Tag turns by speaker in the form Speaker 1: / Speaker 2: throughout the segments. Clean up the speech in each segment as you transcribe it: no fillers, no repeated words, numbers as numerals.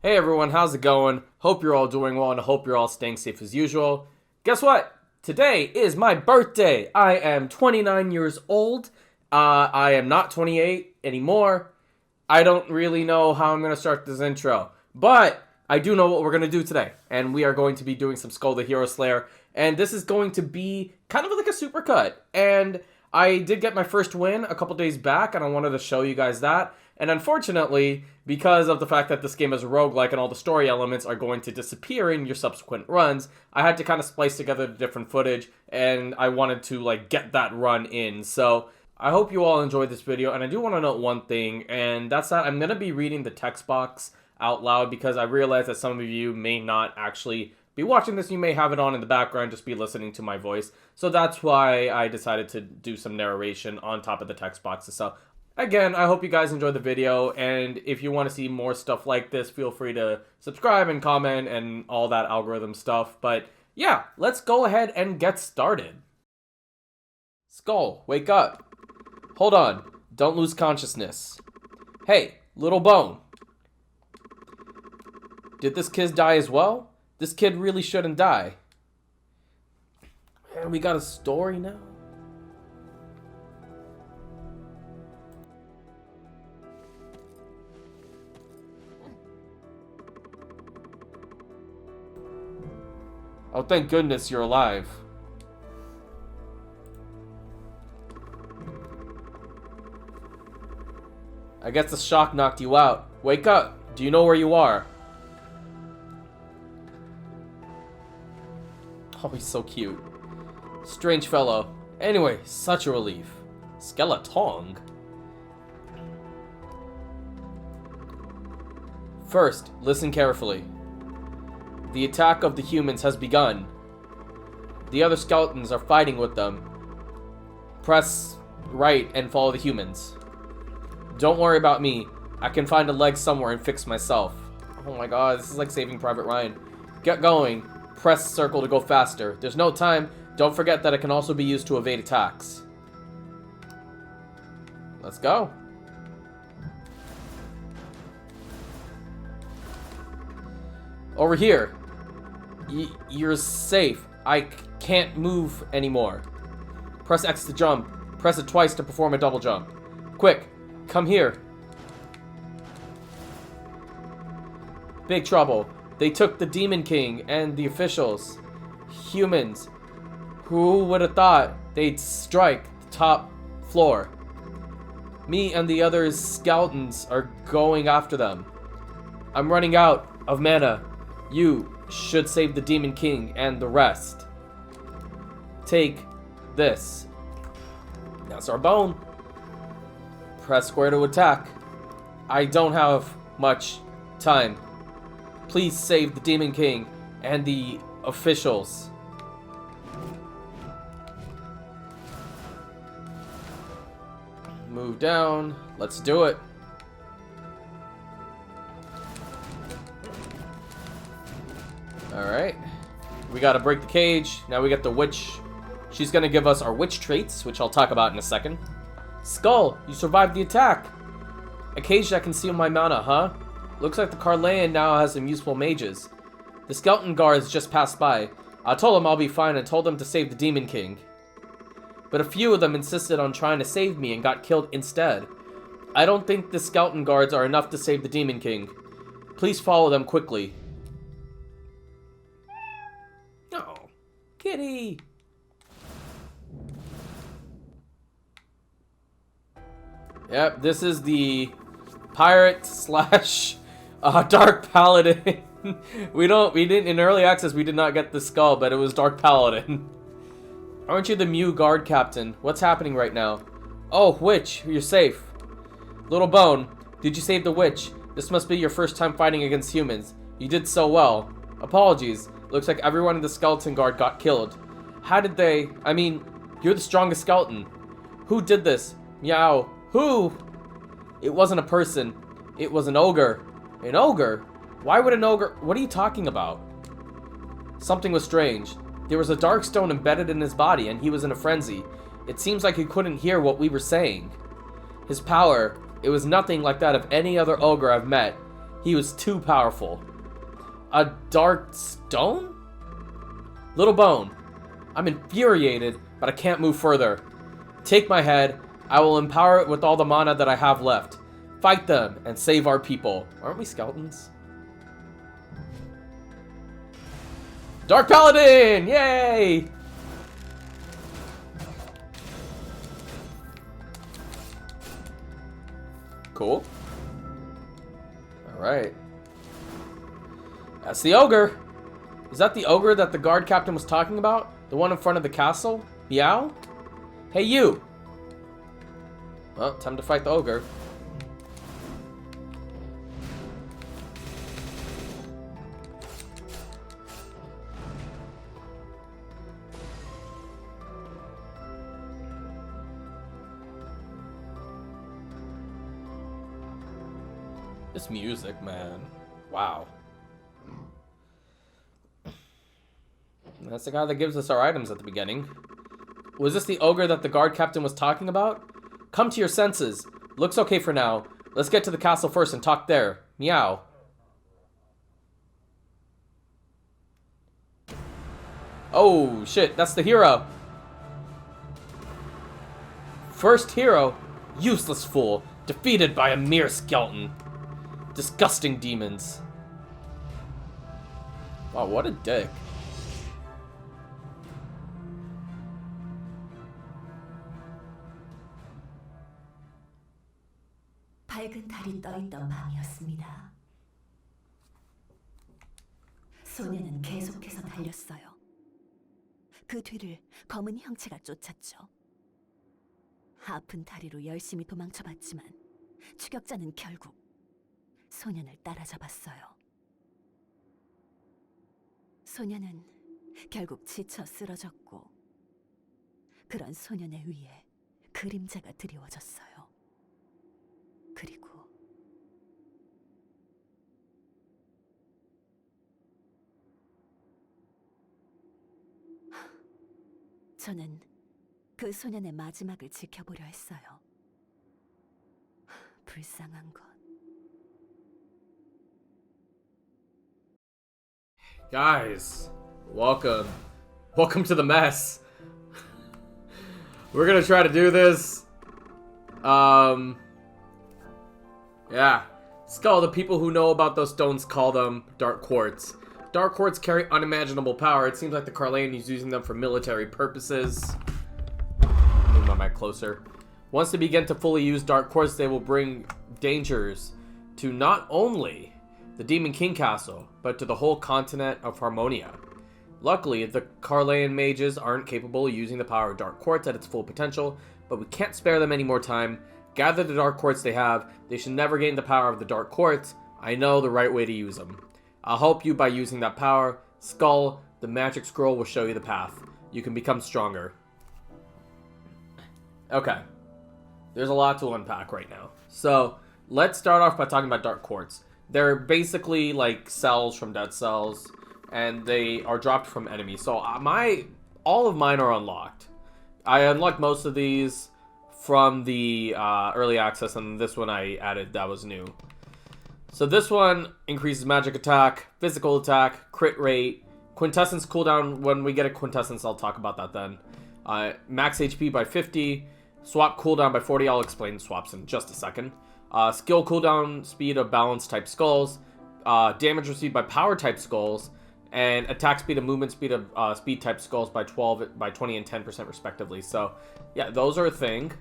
Speaker 1: Hey everyone, how's it going? Hope you're all doing well and I hope you're all staying safe as usual. Guess what? Today is my birthday. I am 29 years old. I am not 28 anymore. I don't really know how I'm going to start this intro, but I do know what we're going to do today. And we are going to be doing some Skul the Hero Slayer. And this is going to be kind of like a supercut. And I did get my first win a couple days back and I wanted to show you guys that. And unfortunately, because of the fact that this game is roguelike and all the story elements are going to disappear in your subsequent runs, I had to kind of splice together the different footage, and I wanted to get that run in. So I hope you all enjoyed this video, and I do want to note one thing, and that's that I'm going to be reading the text box out loud because I realize that some of you may not actually be watching this. You may have it on in the background, just be listening to my voice. So that's why I decided to do some narration on top of the text boxes. So again, I hope you guys enjoyed the video, and if you want to see more stuff like this, feel free to subscribe and comment and all that algorithm stuff. But yeah, let's go ahead and get started. Skul, wake up. Hold on, don't lose consciousness. Hey, little bone. Did this kid die as well? This kid really shouldn't die. Man, we got a story now? Oh, thank goodness you're alive. I guess the shock knocked you out. Wake up. Do you know where you are? Oh, he's so cute. Strange fellow. Anyway, such a relief. Skeleton? First, listen carefully. The attack of the humans has begun. The other skeletons are fighting with them. Press right and follow the humans. Don't worry about me. I can find a leg somewhere and fix myself. Oh my god, this is like Saving Private Ryan. Get going. Press circle to go faster. There's no time. Don't forget that it can also be used to evade attacks. Let's go. Over here. You're safe. I can't move anymore. Press X to jump. Press it twice to perform a double jump. Quick, come here. Big trouble. They took the Demon King and the officials. Humans. Who would have thought they'd strike the top floor? Me and the other skeletons are going after them. I'm running out of mana. You should save the Demon King and the rest. Take this. That's our bone. Press square to attack. I don't have much time. Please save the Demon King and the officials. Move down. Let's do it. Alright. We gotta break the cage. Now we get the witch. She's gonna give us our witch traits, which I'll talk about in a second. Skul, you survived the attack. A cage that can seal my mana, huh? Looks like the Carlean now has some useful mages. The skeleton guards just passed by. I told them I'll be fine and told them to save the Demon King. But a few of them insisted on trying to save me and got killed instead. I don't think the skeleton guards are enough to save the Demon King. Please follow them quickly. Oh, kitty! Yep, this is the pirate slash Dark Paladin. we didn't in early access. We did not get the skull, but it was Dark Paladin. Aren't you the Mew guard captain? What's happening right now? Oh, witch, you're safe. Little Bone, did you save the witch? This must be your first time fighting against humans. You did so well. Apologies. Looks like everyone in the skeleton guard got killed. How did they? I mean, you're the strongest skeleton. Who did this? Meow. Who? It wasn't a person. It was an ogre. An ogre? Why would an ogre? What are you talking about? Something was strange. There was a dark stone embedded in his body and he was in a frenzy. It seems like he couldn't hear what we were saying. His power, it was nothing like that of any other ogre I've met. He was too powerful. A dark stone? Little bone. I'm infuriated, but I can't move further. Take my head. I will empower it with all the mana that I have left. Fight them and save our people. Aren't we skeletons? Dark Paladin! Yay! Cool. Alright. That's the ogre. Is that the ogre that the guard captain was talking about? The one in front of the castle? Meow? Hey, you! Well, time to fight the ogre. This music, man. Wow. That's the guy that gives us our items at the beginning. Was this the ogre that the guard captain was talking about? Come to your senses. Looks okay for now. Let's get to the castle first and talk there. Meow. Oh, shit. That's the hero. First hero. Useless fool. Defeated by a mere skeleton. Disgusting demons. Wow, what a dick.
Speaker 2: 밝은 달이 떠있던 밤이었습니다. 소녀는 계속해서 달렸어요. 그 뒤를 검은 형체가 쫓았죠. 아픈 다리로 열심히 도망쳐봤지만 추격자는 결국 소년을 따라잡았어요. 소년은 결국 지쳐 쓰러졌고 그런 소년의 위에 그림자가 드리워졌어요. 그리고 저는 그 소년의 마지막을 지켜보려 했어요. 불쌍한 것.
Speaker 1: Guys, welcome to the mess. We're gonna try to do this. Yeah. Skull, the people who know about those stones call them dark quartz. Dark quartz carry unimaginable power. It seems like the Carlean is using them for military purposes. Move my mic closer. Once they begin to fully use dark quartz, they will bring dangers to not only the Demon King Castle, but to the whole continent of Harmonia. Luckily, the Carlean mages aren't capable of using the power of dark quartz at its full potential, but we can't spare them any more time. Gather the dark quartz they have. They should never gain the power of the dark quartz. I know the right way to use them. I'll help you by using that power. Skull, the magic scroll will show you the path. You can become stronger. Okay. There's a lot to unpack right now. So, let's start off by talking about dark quartz. They're basically like cells from dead cells, and they are dropped from enemies. So all of mine are unlocked. I unlocked most of these from the early access, and this one I added that was new. So this one increases magic attack, physical attack, crit rate, quintessence cooldown. When we get a quintessence, I'll talk about that then. Max HP by 50, swap cooldown by 40. I'll explain swaps in just a second. Skill cooldown speed of balance type skulls, damage received by power type skulls, and attack speed and movement speed of speed type skulls by 20 and 10% respectively. So yeah, those are a thing.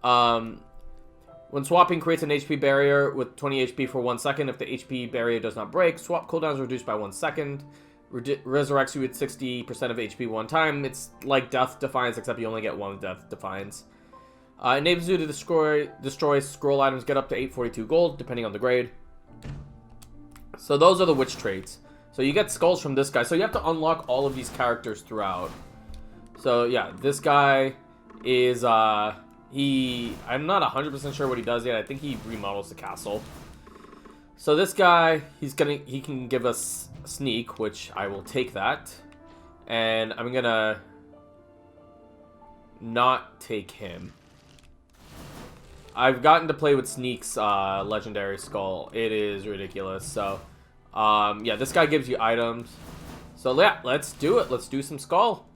Speaker 1: When swapping creates an HP barrier with 20 HP for 1 second. If the HP barrier does not break, swap cooldown is reduced by 1 second. Resurrects you with 60% of HP one time. It's like Death Defiance, except you only get one Death Defiance. Enables you to destroy scroll items, get up to 842 gold, depending on the grade. So those are the witch traits. So you get skulls from this guy. So you have to unlock all of these characters throughout. So yeah, this guy is, I'm not 100% sure what he does yet. I think he remodels the castle. So this guy, he can give us sneak, which I will take that. And I'm gonna not take him. I've gotten to play with Sneak's legendary skull. It is ridiculous. So, yeah, this guy gives you items. So yeah, let's do it. Let's do some skull.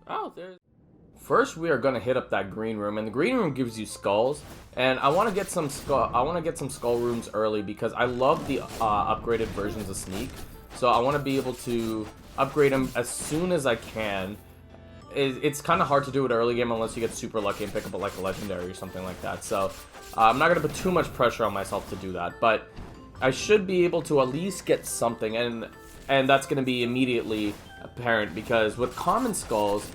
Speaker 1: Oh, there's. First, we are gonna hit up that green room, and the green room gives you skulls. And I want to get some skull. I want to get some skull rooms early because I love the upgraded versions of Sneak. So I want to be able to upgrade them as soon as I can. It's kind of hard to do it early game unless you get super lucky and pick up like a legendary or something like that. So I'm not gonna put too much pressure on myself to do that, but I should be able to at least get something, and that's gonna be immediately apparent because with common skulls,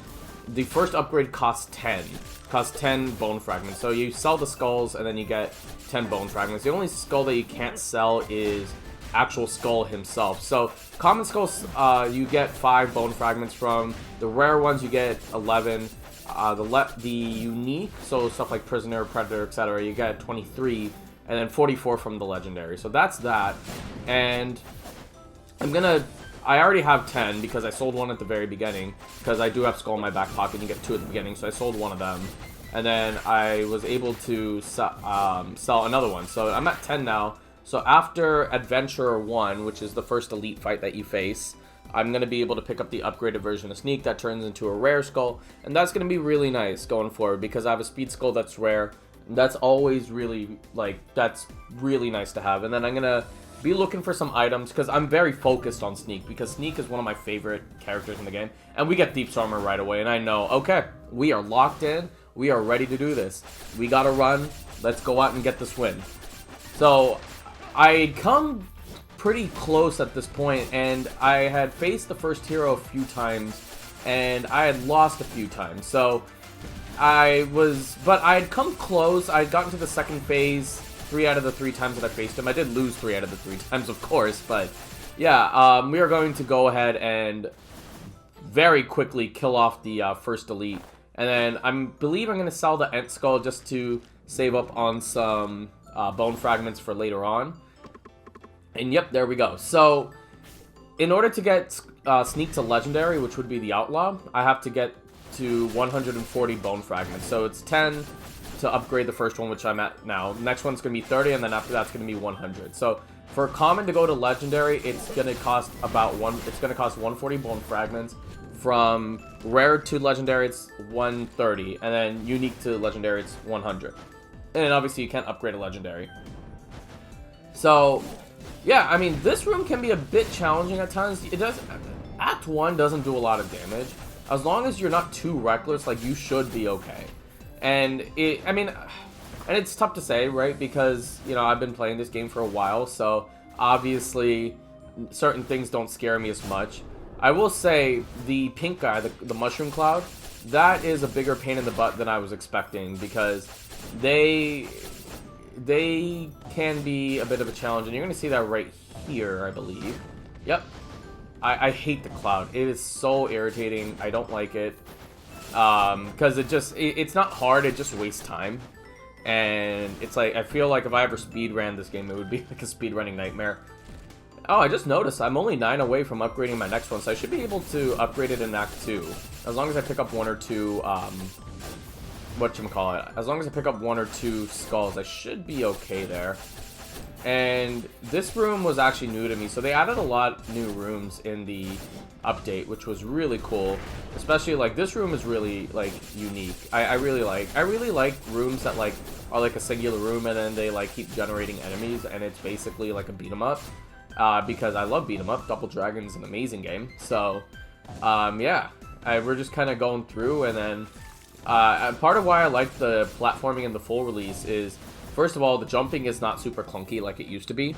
Speaker 1: the first upgrade costs 10 bone fragments. So you sell the skulls and then you get 10 bone fragments. The only skull that you can't sell is actual Skull himself. So common skulls you get 5 bone fragments from. The rare ones you get 11. The unique, so stuff like prisoner, predator, etc., you get 23, and then 44 from the legendary. So that's that. And I already have 10 because I sold one at the very beginning, because I do have Skull in my back pocket and you get 2 at the beginning, so I sold one of them. And then I was able to sell another one. So I'm at 10 now. So after Adventurer 1, which is the first elite fight that you face, I'm going to be able to pick up the upgraded version of Sneak that turns into a rare skull. And that's going to be really nice going forward because I have a speed skull that's rare. And that's always really, that's really nice to have. And then I'm going to be looking for some items because I'm very focused on Sneak because Sneak is one of my favorite characters in the game. And we get Deep's Armor right away. And I know, okay, we are locked in. We are ready to do this. We got to run. Let's go out and get this win. So I'd come pretty close at this point, and I had faced the first hero a few times, and I had lost a few times. So but I had come close. I had gotten to the second phase 3 out of the 3 times that I faced him. I did lose 3 out of the 3 times, of course, but yeah, we are going to go ahead and very quickly kill off the first elite. And then I believe I'm going to sell the Ent Skull just to save up on some bone fragments for later on. And yep, there we go. So in order to get Sneak to Legendary, which would be the Outlaw, I have to get to 140 bone fragments. So it's 10 to upgrade the first one, which I'm at now. Next one's going to be 30, and then after that's going to be 100. So for Common to go to Legendary, it's going to cost it's going to cost 140 bone fragments. From Rare to Legendary, it's 130, and then Unique to Legendary, it's 100. And then obviously you can't upgrade a Legendary. So yeah, I mean, this room can be a bit challenging at times. Act 1 doesn't do a lot of damage. As long as you're not too reckless, like, you should be okay. And it's tough to say, right? Because, you know, I've been playing this game for a while, so obviously certain things don't scare me as much. I will say the pink guy, the mushroom cloud, that is a bigger pain in the butt than I was expecting because they can be a bit of a challenge, and you're going to see that right here, I believe. Yep. I hate the cloud. It is so irritating. I don't like it. Because it's not hard, it just wastes time. And it's like, I feel like if I ever speed ran this game, it would be like a speedrunning nightmare. Oh, I just noticed I'm only 9 away from upgrading my next one, so I should be able to upgrade it in Act 2. As long as I pick up 1 or 2, as long as I pick up 1 or 2 skulls, I should be okay there. And this room was actually new to me, so they added a lot new rooms in the update, which was really cool. Especially, like, this room is really, like, unique. I really like rooms that, like, are like a singular room and then they, like, keep generating enemies, and it's basically like a beat 'em up. Because I love beat 'em up. Double Dragon's an amazing game. So, yeah, we're just kind of going through, and then part of why I like the platforming in the full release is, first of all, the jumping is not super clunky like it used to be,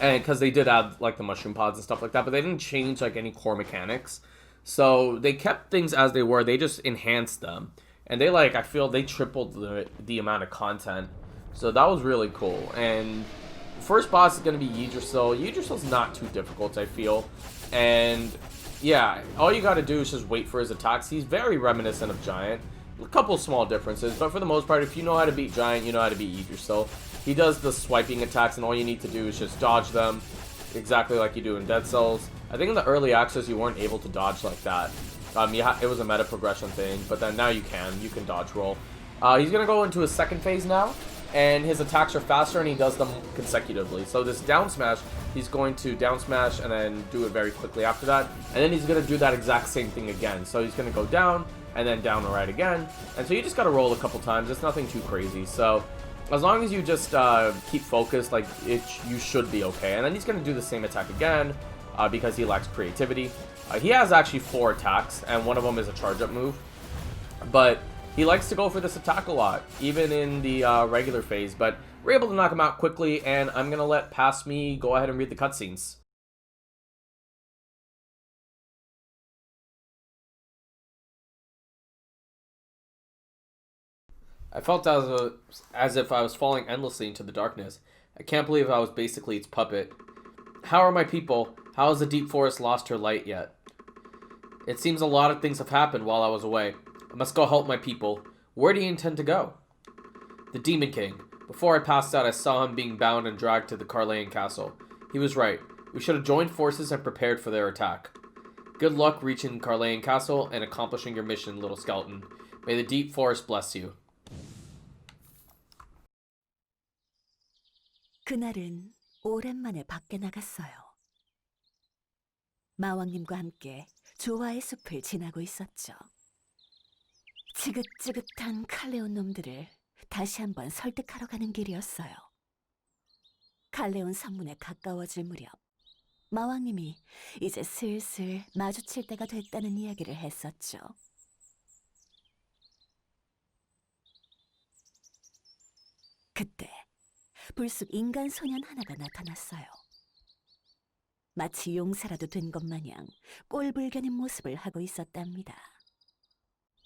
Speaker 1: and because they did add like the mushroom pods and stuff like that, but they didn't change like any core mechanics. So they kept things as they were. They just enhanced them, and they I feel they tripled the amount of content. So that was really cool. And first boss is going to be Yggdrasil. Yggdrasil's not too difficult, I feel. And yeah, all you got to do is just wait for his attacks. He's very reminiscent of Giant. A couple small differences, but for the most part, if you know how to beat Giant, you know how to beat Yggdrasil. He does the swiping attacks, and all you need to do is just dodge them, exactly like you do in Dead Cells. I think in the early access, you weren't able to dodge like that. It was a meta progression thing, but then now you can dodge roll. He's going to go into his second phase now, and his attacks are faster, and he does them consecutively. So this down smash, he's going to down smash and then do it very quickly after that, and then he's going to do that exact same thing again. So he's going to go down, and then down right again, and so you just got to roll a couple times. It's nothing too crazy, so as long as you just keep focused, like, you should be okay. And then he's going to do the same attack again, because he lacks creativity. He has actually 4 attacks, and one of them is a charge-up move, but he likes to go for this attack a lot, even in the regular phase, but we're able to knock him out quickly, and I'm going to let Past Me go ahead and read the cutscenes. I felt as if I was falling endlessly into the darkness. I can't believe I was basically its puppet. How are my people? How has the deep forest lost her light yet? It seems a lot of things have happened while I was away. I must go help my people. Where do you intend to go? The Demon King. Before I passed out, I saw him being bound and dragged to the Carlean castle. He was right. We should have joined forces and prepared for their attack. Good luck reaching Carlean castle and accomplishing your mission, little skeleton. May the deep forest bless you.
Speaker 2: 그날은 오랜만에 밖에 나갔어요. 마왕님과 함께 조화의 숲을 지나고 있었죠. 지긋지긋한 칼레온 놈들을 다시 한번 설득하러 가는 길이었어요. 칼레온 성문에 가까워질 무렵 마왕님이 이제 슬슬 마주칠 때가 됐다는 이야기를 했었죠. 그때 불쑥 인간 소년 하나가 나타났어요. 마치 용사라도 된 것 마냥 꼴불견인 모습을 하고 있었답니다.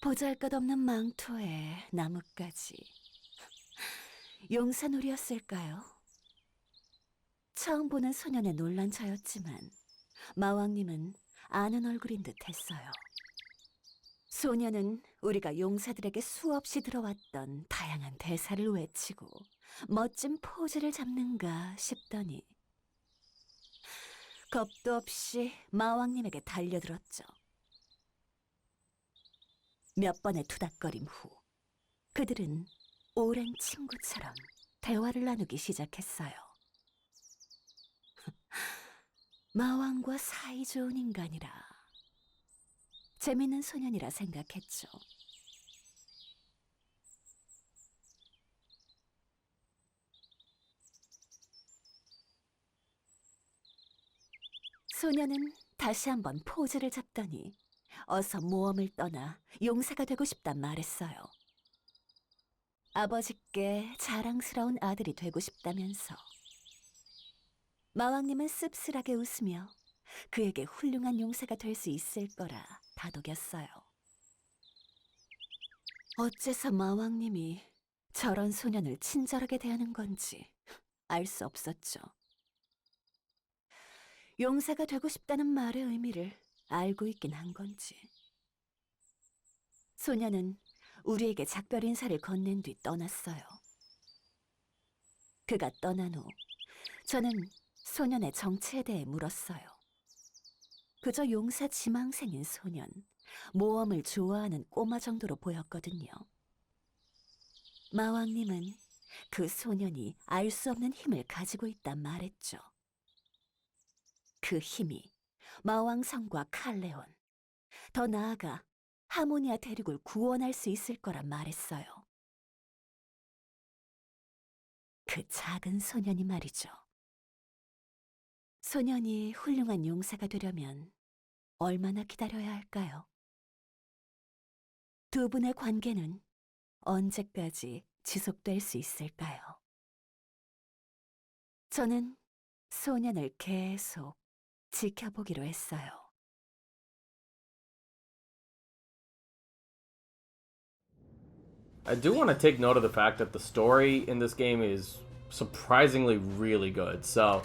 Speaker 2: 보잘것없는 망토에 나뭇가지. 용사놀이였을까요? 처음 보는 소년의 놀란 저였지만 마왕님은 아는 얼굴인 듯 했어요. 소년은 우리가 용사들에게 수없이 들어왔던 다양한 대사를 외치고 멋진 포즈를 잡는가 싶더니 겁도 없이 마왕님에게 달려들었죠. 몇 번의 투닥거림 후 그들은 오랜 친구처럼 대화를 나누기 시작했어요. 마왕과 사이좋은 인간이라 재밌는 소년이라 생각했죠. 소년은 다시 한번 포즈를 잡더니 어서 모험을 떠나 용사가 되고 싶단 말했어요. 아버지께 자랑스러운 아들이 되고 싶다면서. 마왕님은 씁쓸하게 웃으며 그에게 훌륭한 용사가 될 수 있을 거라 다독였어요. 어째서 마왕님이 저런 소년을 친절하게 대하는 건지 알 수 없었죠. 용사가 되고 싶다는 말의 의미를 알고 있긴 한 건지. 소년은 우리에게 작별 인사를 건넨 뒤 떠났어요. 그가 떠난 후 저는 소년의 정체에 대해 물었어요. 그저 용사 지망생인 소년, 모험을 좋아하는 꼬마 정도로 보였거든요. 마왕님은 그 소년이 알 수 없는 힘을 가지고 있단 말했죠. 그 힘이 마왕성과 칼레온, 더 나아가 하모니아 대륙을 구원할 수 있을 거란 말했어요. 그 작은 소년이 말이죠. 소년이 훌륭한 용사가 되려면 얼마나 기다려야 할까요? 두 분의 관계는 언제까지 지속될 수 있을까요? 저는 소년을 계속 지켜보기로 했어요.
Speaker 1: I do want to take note of the fact that the story in this game is surprisingly really good. So,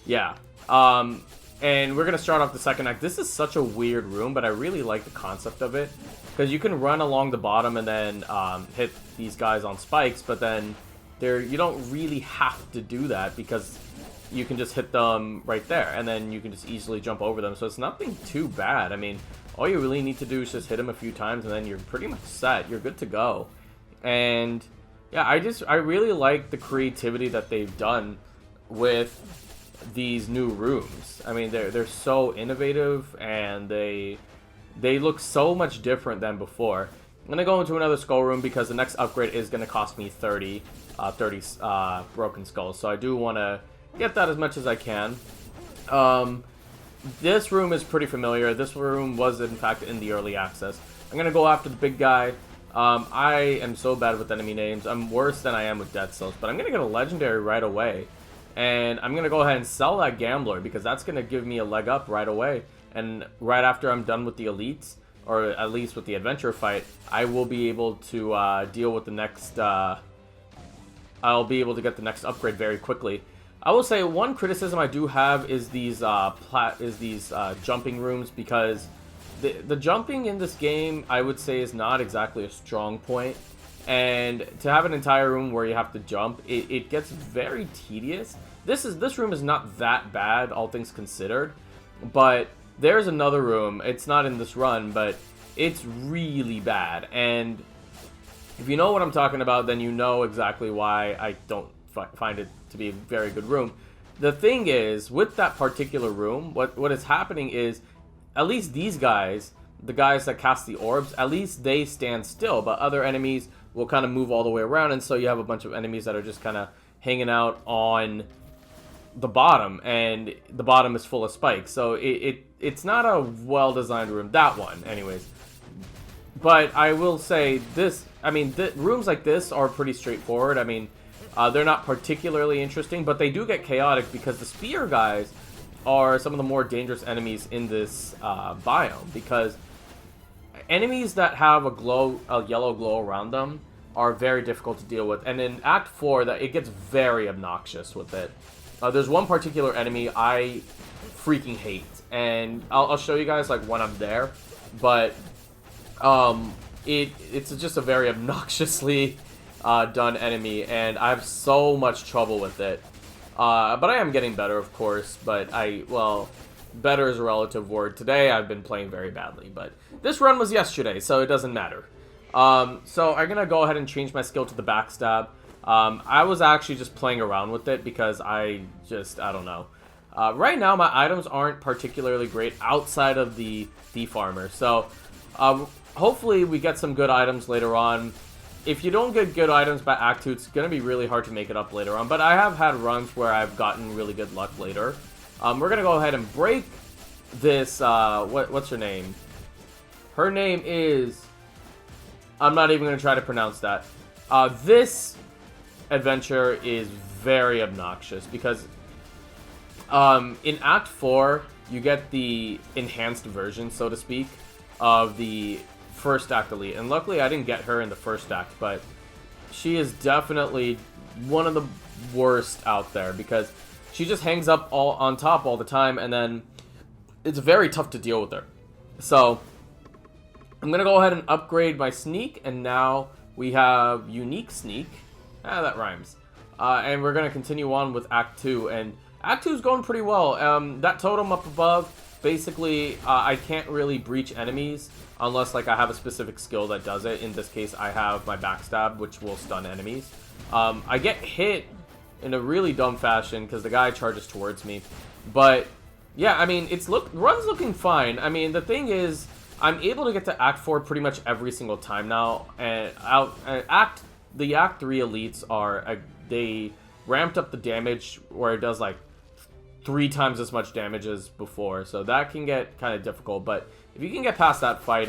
Speaker 1: yeah. And we're going to start off the second act. This is such a weird room, but I really like the concept of it. Because you can run along the bottom and then hit these guys on spikes, but then you don't really have to do that because you can just hit them right there, and then you can just easily jump over them. So it's nothing too bad. I mean, all you really need to do is just hit them a few times, and then you're pretty much set. You're good to go. And yeah, I really like the creativity that they've done with these new rooms. I mean, they're so innovative, and they look so much different than before. I'm gonna go into another skull room because the next upgrade is gonna cost me 30 broken skulls. So I do want to get that as much as I can. This room is pretty familiar. This room was in fact in the early access. I'm gonna go after the big guy. I am so bad with enemy names. I'm worse than I am with death cells, but I'm gonna get a legendary right away. And I'm gonna go ahead and sell that gambler because that's gonna give me a leg up right away. And right after I'm done with the elites, or at least with the adventure fight, I will be able to deal with the next. I'll be able to get the next upgrade very quickly. I will say one criticism I do have is these jumping rooms, because the jumping in this game, I would say, is not exactly a strong point. And to have an entire room where you have to jump, it gets very tedious. This room is not that bad, all things considered, but there's another room. It's not in this run, but it's really bad. And if you know what I'm talking about, then you know exactly why I don't find it to be a very good room. The thing is, with that particular room, what is happening is, at least these guys, the guys that cast the orbs, at least they stand still, but other enemies will kind of move all the way around, and so you have a bunch of enemies that are just kind of hanging out on the bottom, and the bottom is full of spikes. So it's not a well-designed room, that one, anyways. But I will say this, I mean, rooms like this are pretty straightforward. I mean, they're not particularly interesting, but they do get chaotic because the spear guys are some of the more dangerous enemies in this biome, because enemies that have a yellow glow around them are very difficult to deal with. And in Act 4, it gets very obnoxious with it. There's one particular enemy I freaking hate, and I'll show you guys like when I'm there, but it's just a very obnoxiously done enemy, and I have so much trouble with it. But I am getting better, of course, but well, better is a relative word. Today I've been playing very badly, but this run was yesterday, so it doesn't matter. So I'm gonna go ahead and change my skill to the backstab. I was actually just playing around with it because I don't know. Right now my items aren't particularly great outside of the thief armor, so hopefully we get some good items later on. If you don't get good items by Act 2, it's going to be really hard to make it up later on. But I have had runs where I've gotten really good luck later. We're going to go ahead and break this, what's her name? Her name is... I'm not even going to try to pronounce that. This adventure is very obnoxious because in Act 4, you get the enhanced version, so to speak, of the first act elite, and luckily I didn't get her in the first act, but she is definitely one of the worst out there because she just hangs up all on top all the time, and then it's very tough to deal with her. So I'm gonna go ahead and upgrade my sneak, and now we have unique sneak. That rhymes. And we're gonna continue on with Act 2, and Act 2 is going pretty well. That totem up above, basically I can't really breach enemies unless like I have a specific skill that does it. In this case, I have my backstab, which will stun enemies. I get hit in a really dumb fashion because the guy charges towards me. But yeah, I mean, run's looking fine. I mean, the thing is, I'm able to get to Act 4 pretty much every single time now. And the Act 3 elites they ramped up the damage where it does like 3 times as much damage as before, so that can get kind of difficult. But if you can get past that fight,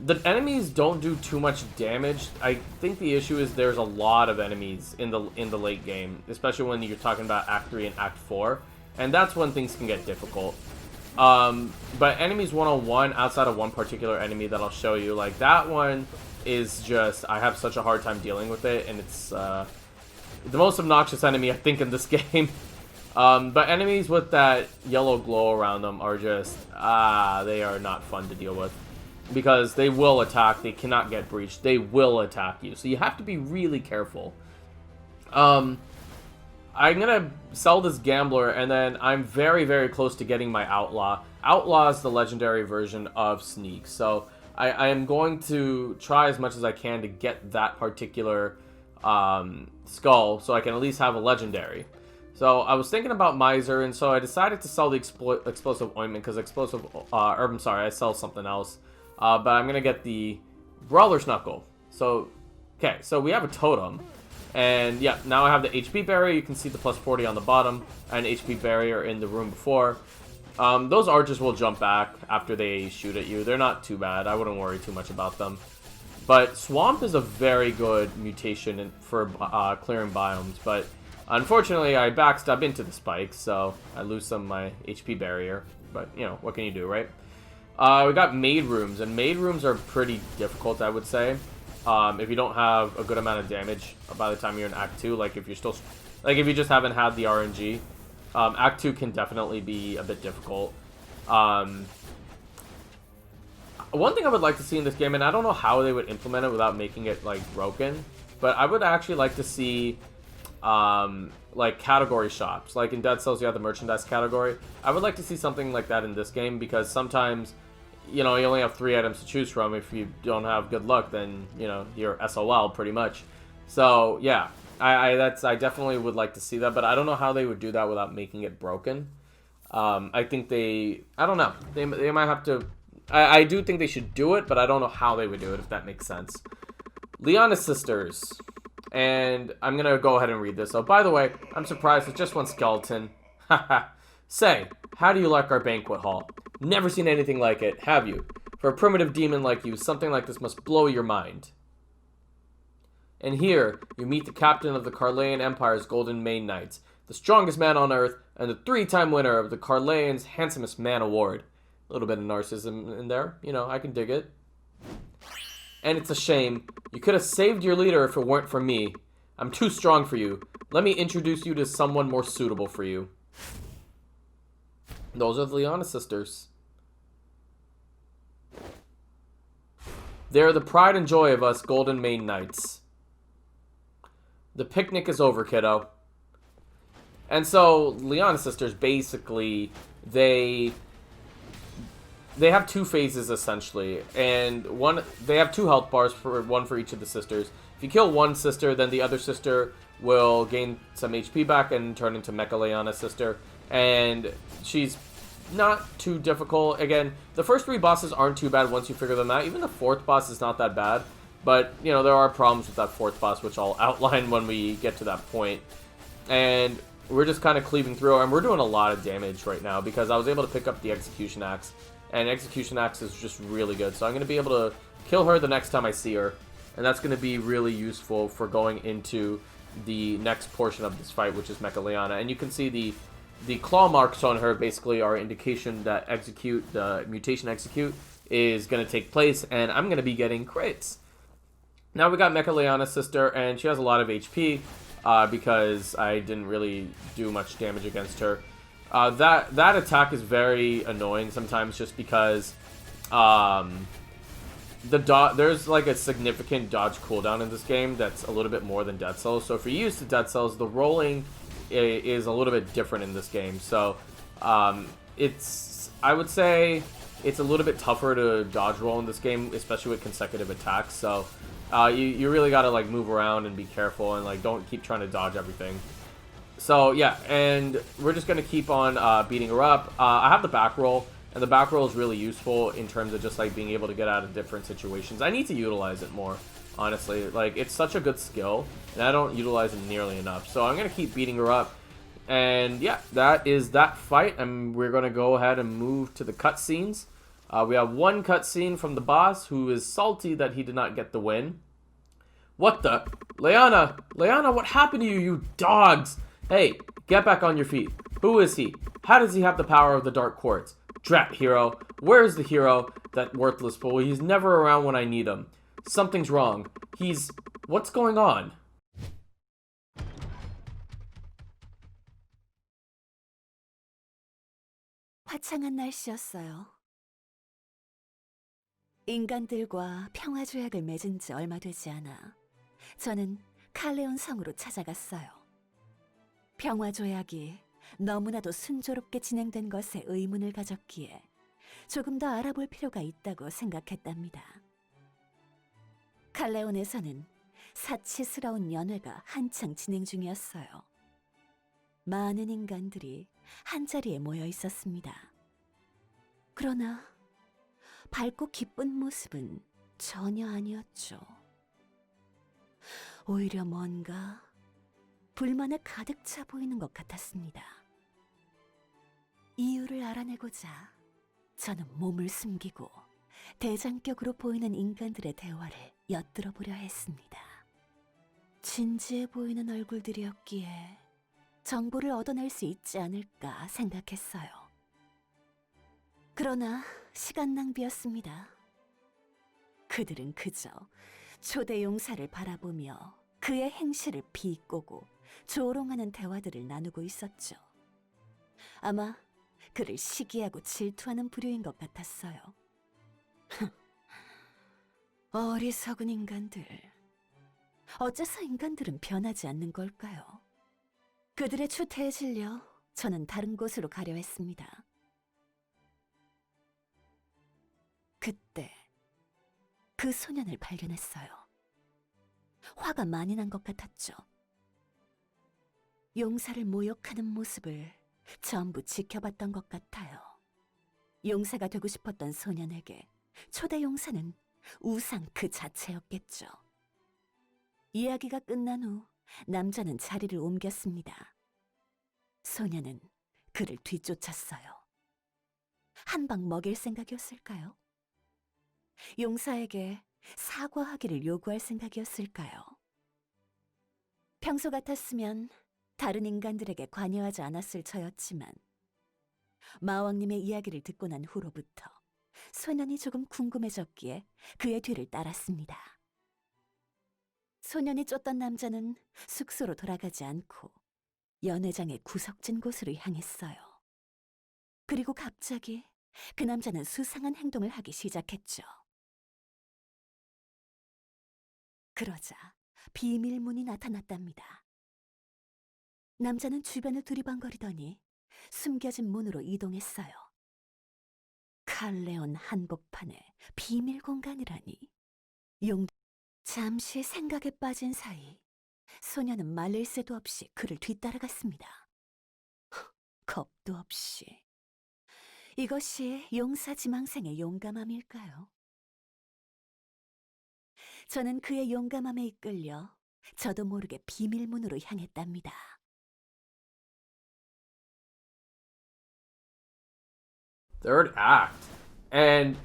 Speaker 1: the enemies don't do too much damage. I think the issue is there's a lot of enemies in the late game, especially when you're talking about Act 3 and Act 4, and that's when things can get difficult. But enemies one-on-one, outside of one particular enemy that I'll show you, like that one is just, I have such a hard time dealing with it, and it's the most obnoxious enemy I think in this game. But enemies with that yellow glow around them are just, they are not fun to deal with. Because they will attack, they cannot get breached, they will attack you. So you have to be really careful. I'm gonna sell this gambler, and then I'm very, very close to getting my outlaw. Outlaw is the legendary version of sneak. So I am going to try as much as I can to get that particular skull, so I can at least have a legendary. So I was thinking about Miser, and so I decided to sell the explosive ointment, because explosive, I'm sorry, I sell something else. But I'm going to get the Brawler's Knuckle. So, okay, so we have a totem. And yeah, now I have the HP barrier. You can see the plus 40 on the bottom, and HP barrier in the room before. Those archers will jump back after they shoot at you. They're not too bad. I wouldn't worry too much about them. But Swamp is a very good mutation for clearing biomes. But unfortunately, I backstab into the spikes, so I lose some of my HP barrier. But, you know, what can you do, right? We got maid rooms, and maid rooms are pretty difficult, I would say. If you don't have a good amount of damage by the time you're in Act 2, like if you're still, like if you just haven't had the RNG, Act 2 can definitely be a bit difficult. One thing I would like to see in this game, and I don't know how they would implement it without making it like broken, but I would actually like to see like category shops. Like in Dead Cells, you have the merchandise category. I would like to see something like that in this game, because sometimes, you know, you only have 3 items to choose from. If you don't have good luck, then, you know, you're SOL pretty much. So yeah, I definitely would like to see that, but I don't know how they would do that without making it broken. I think I don't know. They might have to. I do think they should do it, but I don't know how they would do it, if that makes sense. Liana Sisters. And I'm going to go ahead and read this. So, by the way, I'm surprised it's just one skeleton. Haha. Say, how do you like our banquet hall? Never seen anything like it, have you? For a primitive demon like you, something like this must blow your mind. And here, you meet the captain of the Carlean Empire's Golden Mane Knights, the strongest man on Earth, and the 3-time winner of the Carlean's Handsomest Man Award. A little bit of narcissism in there. You know, I can dig it. And it's a shame. You could have saved your leader if it weren't for me. I'm too strong for you. Let me introduce you to someone more suitable for you. Those are the Liana Sisters. They're the pride and joy of us Golden Mane Knights. The picnic is over, kiddo. And so, Liana Sisters, basically, they have 2 phases, essentially. And they have 2 health bars, one for each of the sisters. If you kill one sister, then the other sister will gain some HP back and turn into Mecha Liana Sister. And she's not too difficult. Again, the first 3 bosses aren't too bad once you figure them out. Even the 4th boss is not that bad. But, you know, there are problems with that 4th boss, which I'll outline when we get to that point. And we're just kind of cleaving through, and we're doing a lot of damage right now, because I was able to pick up the Execution Axe. And Execution Axe is just really good. So I'm going to be able to kill her the next time I see her. And that's going to be really useful for going into the next portion of this fight, which is Mecha Liana. And you can see the claw marks on her basically are indication that the mutation execute is going to take place, and I'm going to be getting crits. Now we got Mecha Liana Sister, and she has a lot of HP because I didn't really do much damage against her. That attack is very annoying sometimes, just because there's like a significant dodge cooldown in this game that's a little bit more than Dead Cells. So if you're used to Dead Cells, the rolling is a little bit different in this game. So I would say it's a little bit tougher to dodge roll in this game, especially with consecutive attacks. So you really got to like move around and be careful, and like don't keep trying to dodge everything. So yeah, and we're just gonna keep on beating her up. I have the back roll, and the back roll is really useful in terms of just like being able to get out of different situations. I need to utilize it more, honestly. Like, it's such a good skill, and I don't utilize it nearly enough. So I'm gonna keep beating her up, and yeah, that is that fight. And we're gonna go ahead and move to the cutscenes. We have one cutscene from the boss, who is salty that he did not get the win. What the? Liana, what happened to you, you dogs? Hey, get back on your feet. Who is he? How does he have the power of the Dark Quartz? Drat hero. Where's the hero? That worthless fool. He's never around when I need him. Something's wrong. What's going on?
Speaker 2: 화창한 날씨였어요. 인간들과 평화조약을 맺은 지 얼마 되지 않아 저는 칼레온 성으로 찾아갔어요. 평화조약이 너무나도 순조롭게 진행된 것에 의문을 가졌기에 조금 더 알아볼 필요가 있다고 생각했답니다. 칼레온에서는 사치스러운 연회가 한창 진행 중이었어요. 많은 인간들이 한자리에 모여 있었습니다. 그러나 밝고 기쁜 모습은 전혀 아니었죠. 오히려 뭔가 불만에 가득 차 보이는 것 같았습니다. 이유를 알아내고자 저는 몸을 숨기고 대장격으로 보이는 인간들의 대화를 엿들어 보려 했습니다. 진지해 보이는 얼굴들이었기에 정보를 얻어낼 수 있지 않을까 생각했어요. 그러나 시간 낭비였습니다. 그들은 그저 초대 용사를 바라보며 그의 행실을 비꼬고 조롱하는 대화들을 나누고 있었죠. 아마 그를 시기하고 질투하는 부류인 것 같았어요. 어리석은 인간들. 어째서 인간들은 변하지 않는 걸까요? 그들의 추태에 질려 저는 다른 곳으로 가려 했습니다. 그때 그 소년을 발견했어요. 화가 많이 난 것 같았죠. 용사를 모욕하는 모습을 전부 지켜봤던 것 같아요. 용사가 되고 싶었던 소년에게 초대 용사는 우상 그 자체였겠죠. 이야기가 끝난 후 남자는 자리를 옮겼습니다. 소년은 그를 뒤쫓았어요. 한 방 먹일 생각이었을까요? 용사에게 사과하기를 요구할 생각이었을까요? 평소 같았으면 다른 인간들에게 관여하지 않았을 저였지만 마왕님의 이야기를 듣고 난 후로부터 소년이 조금 궁금해졌기에 그의 뒤를 따랐습니다. 소년이 쫓던 남자는 숙소로 돌아가지 않고 연회장의 구석진 곳으로 향했어요. 그리고 갑자기 그 남자는 수상한 행동을 하기 시작했죠. 그러자 비밀문이 나타났답니다. 남자는 주변을 두리번거리더니 숨겨진 문으로 이동했어요. 칼레온 한복판에 비밀 공간이라니. 잠시 생각에 빠진 사이 소녀는 말릴 새도 없이 그를 뒤따라갔습니다. 겁도 없이. 이것이 용사지망생의 용감함일까요? 저는 그의 용감함에 이끌려 저도 모르게 비밀문으로 향했답니다.
Speaker 1: Third act. And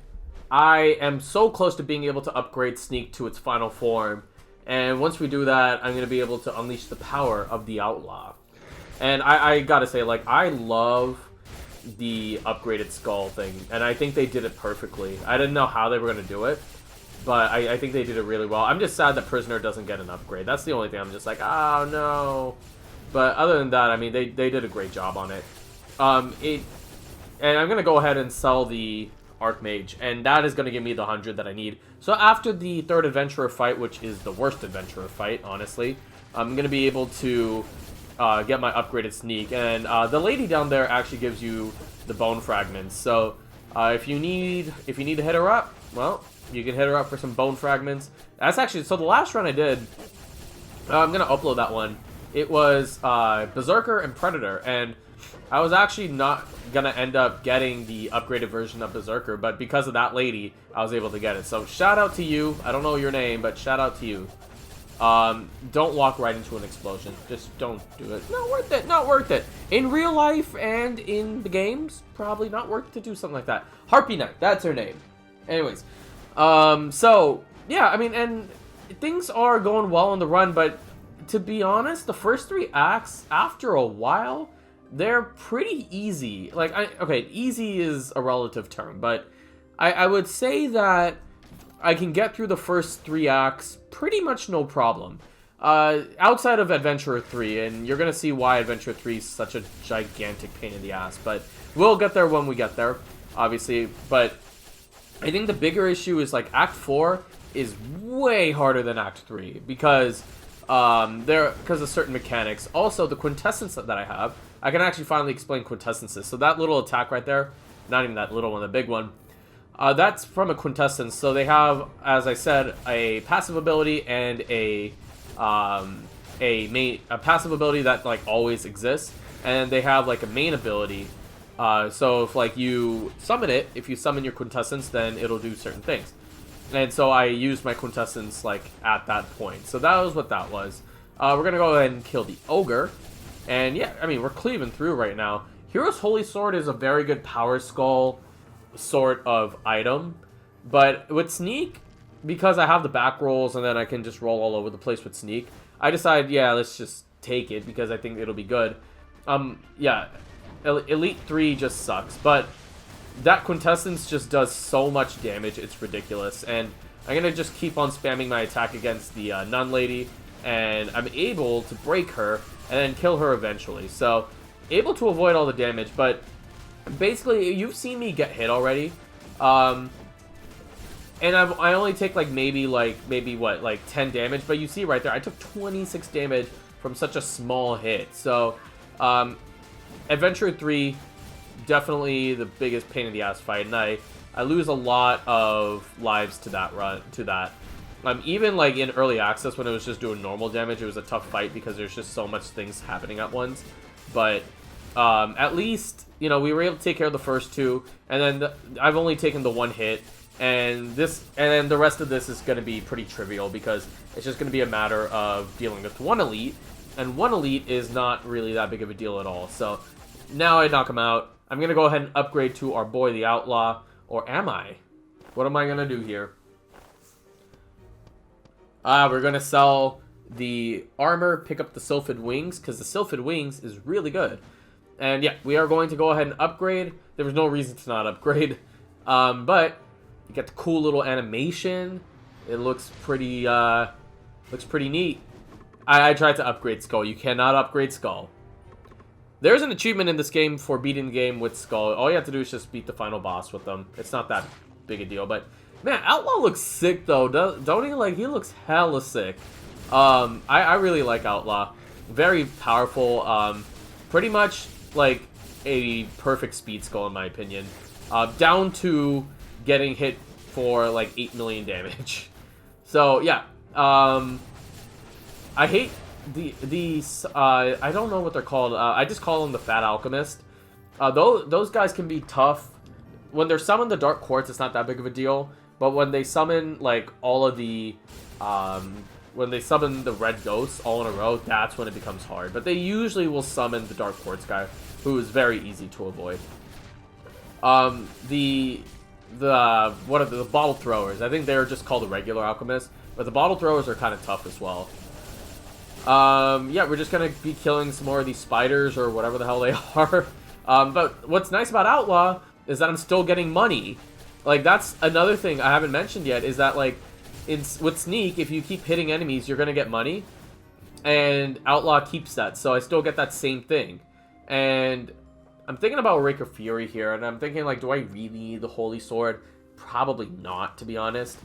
Speaker 1: I am so close to being able to upgrade Sneak to its final form. And once we do that, I'm going to be able to unleash the power of the Outlaw. And I gotta say, like, I love the upgraded skull thing. And I think they did it perfectly. I didn't know how they were going to do it. But I think they did it really well. I'm just sad that Prisoner doesn't get an upgrade. That's the only thing I'm just like, oh no. But other than that, I mean, they did a great job on it. And I'm going to go ahead and sell the Archmage, and that is going to give me the 100 that I need. So after the third adventurer fight, which is the worst adventurer fight, honestly, I'm going to be able to get my upgraded Sneak. And the lady down there actually gives you the bone fragments. So if you need to hit her up, well, you can hit her up for some bone fragments. That's actually, so the last run I did, I'm going to upload that one. It was Berserker and Predator, and I was actually not gonna end up getting the upgraded version of Berserker, but because of that lady, I was able to get it. So shout out to you. I don't know your name, but shout out to you. Don't walk right into an explosion. Just don't do it. Not worth it. Not worth it. In real life and in the games, probably not worth to do something like that. Harpy Knight, that's her name. Anyways, so yeah, I mean, and things are going well on the run, but to be honest, the first 3 acts, after a while, they're pretty easy. Like, okay, easy is a relative term, but I would say that I can get through the first 3 acts pretty much no problem. Outside of Adventurer 3, and you're going to see why Adventurer 3 is such a gigantic pain in the ass, but we'll get there when we get there, obviously. But I think the bigger issue is, like, Act 4 is way harder than Act 3, because because of certain mechanics. Also, the quintessence that I have, I can actually finally explain quintessences. So that little attack right there, not even that little one, the big one. That's from a quintessence. So they have, as I said, a passive ability and a passive ability that like always exists, and they have like a main ability. So if like you summon it, if you summon your quintessence, then it'll do certain things. And so I used my quintessence like at that point. So that was what that was. We're gonna go ahead and kill the ogre, and yeah, I mean we're cleaving through right now. Hero's Holy Sword is a very good power skull sort of item, but with sneak, because I have the back rolls and then I can just roll all over the place with sneak, I decided, yeah, let's just take it because I think it'll be good. Yeah, Elite 3 just sucks, but that quintessence just does so much damage, it's ridiculous. And I'm gonna just keep on spamming my attack against the nun lady, and I'm able to break her and then kill her eventually. So able to avoid all the damage, but basically you've seen me get hit already. And I only take like maybe what, like 10 damage, but you see right there I took 26 damage from such a small hit. So Adventure 3, definitely the biggest pain in the ass fight, and I lose a lot of lives to that run, even like in early access when it was just doing normal damage, it was a tough fight because there's just so much things happening at once. But at least, you know, we were able to take care of the first two, and then I've only taken the one hit, and then the rest of this is going to be pretty trivial because it's just going to be a matter of dealing with one elite, and one elite is not really that big of a deal at all. So now I knock him out. I'm going to go ahead and upgrade to our boy the outlaw, or am I? What am I going to do here? We're going to sell the armor, pick up the Sylphid Wings, because the Sylphid Wings is really good. And yeah, we are going to go ahead and upgrade. There was no reason to not upgrade. But you get the cool little animation. It looks pretty neat. I tried to upgrade Skull. You cannot upgrade Skull. There's an achievement in this game for beating the game with Skull. All you have to do is just beat the final boss with them. It's not that big a deal, but man, Outlaw looks sick though. Don't he? Like, he looks hella sick. I really like Outlaw. Very powerful. Pretty much like a perfect speed Skull in my opinion. Down to getting hit for like 8 million damage. So yeah. I hate these. I don't know what they're called. I just call them the Fat Alchemist. Those guys can be tough. When they're summoned the Dark Quartz, it's not that big of a deal. But when they summon like all of the, when they summon the Red Ghosts all in a row, that's when it becomes hard. But they usually will summon the Dark Quartz guy, who is very easy to avoid. The bottle throwers? I think they're just called the regular alchemists, but the bottle throwers are kind of tough as well. Yeah, we're just gonna be killing some more of these spiders or whatever the hell they are. But what's nice about Outlaw is that I'm still getting money. Like, that's another thing I haven't mentioned yet, is that, like, with Sneak, if you keep hitting enemies, you're gonna get money. And Outlaw keeps that, so I still get that same thing. And I'm thinking about Raker Fury here, and I'm thinking, like, do I really need the Holy Sword? Probably not, to be honest.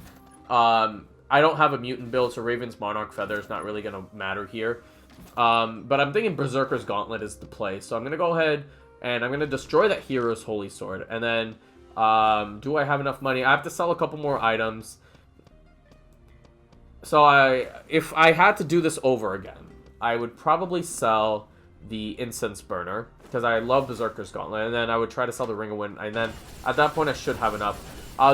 Speaker 1: I don't have a mutant build, so Raven's Monarch Feather is not really going to matter here. But I'm thinking Berserker's Gauntlet is the play. So I'm going to go ahead and I'm going to destroy that Hero's Holy Sword. And then, do I have enough money? I have to sell a couple more items. So if I had to do this over again, I would probably sell the Incense Burner, because I love Berserker's Gauntlet. And then I would try to sell the Ring of Wind. And then at that point, I should have enough.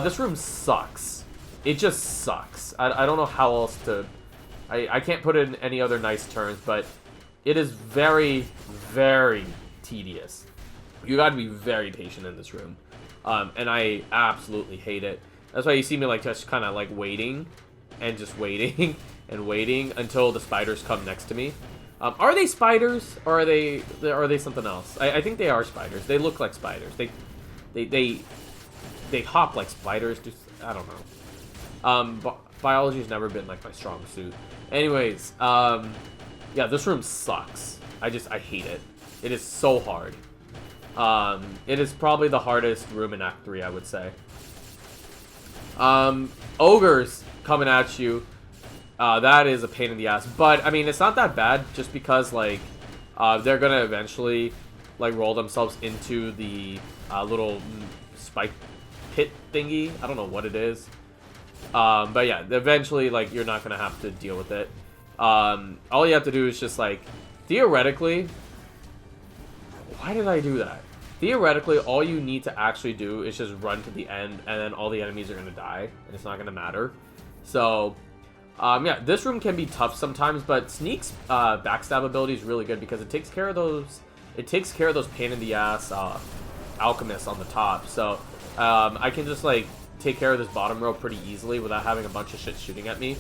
Speaker 1: This room sucks. It just sucks. I don't know how else to... I can't put it in any other nice terms, but it is very, very tedious. You gotta be very patient in this room. And I absolutely hate it. That's why you see me like just kind of like waiting and just waiting and waiting until the spiders come next to me. Are they spiders or are they something else? I think they are spiders. They look like spiders. They hop like spiders. Just, I don't know. Biology's never been like my strong suit. Anyways, yeah, this room sucks. I hate it. It is so hard. It is probably the hardest room in Act 3, I would say. Ogres coming at you. That is a pain in the ass. But, I mean, it's not that bad just because, like, they're gonna eventually like roll themselves into the little spike pit thingy. I don't know what it is. But yeah, eventually, like, you're not gonna have to deal with it. All you have to do is just, like, theoretically, why did I do that? Theoretically, all you need to actually do is just run to the end, and then all the enemies are gonna die, and it's not gonna matter. So, yeah, this room can be tough sometimes, but Sneak's backstab ability is really good because it takes care of those. It takes care of those pain in the ass alchemists on the top. So, I can just, like, take care of this bottom row pretty easily without having a bunch of shit shooting at me.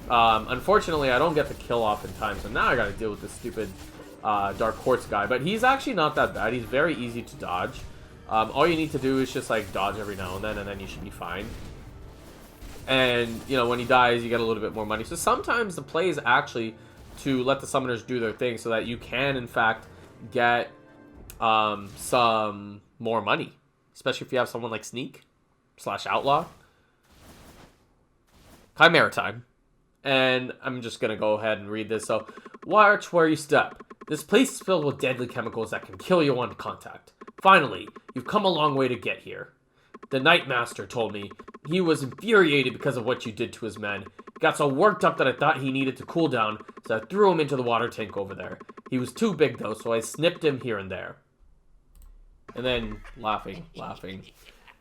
Speaker 1: Unfortunately, I don't get the kill off in time, so now I gotta deal with this stupid Dark Quartz guy. But he's actually not that bad. He's very easy to dodge. All you need to do is just, like, dodge every now and then you should be fine. And, you know, when he dies, you get a little bit more money. So sometimes the play is actually to let the summoners do their thing so that you can, in fact, get some more money. Especially if you have someone like Sneak / Outlaw. Chimera time. And I'm just going to go ahead and read this. So, watch where you step. This place is filled with deadly chemicals that can kill you on contact. Finally, you've come a long way to get here. The Night Master told me he was infuriated because of what you did to his men. He got so worked up that I thought he needed to cool down, so I threw him into the water tank over there. He was too big, though, so I snipped him here and there. And then, laughing.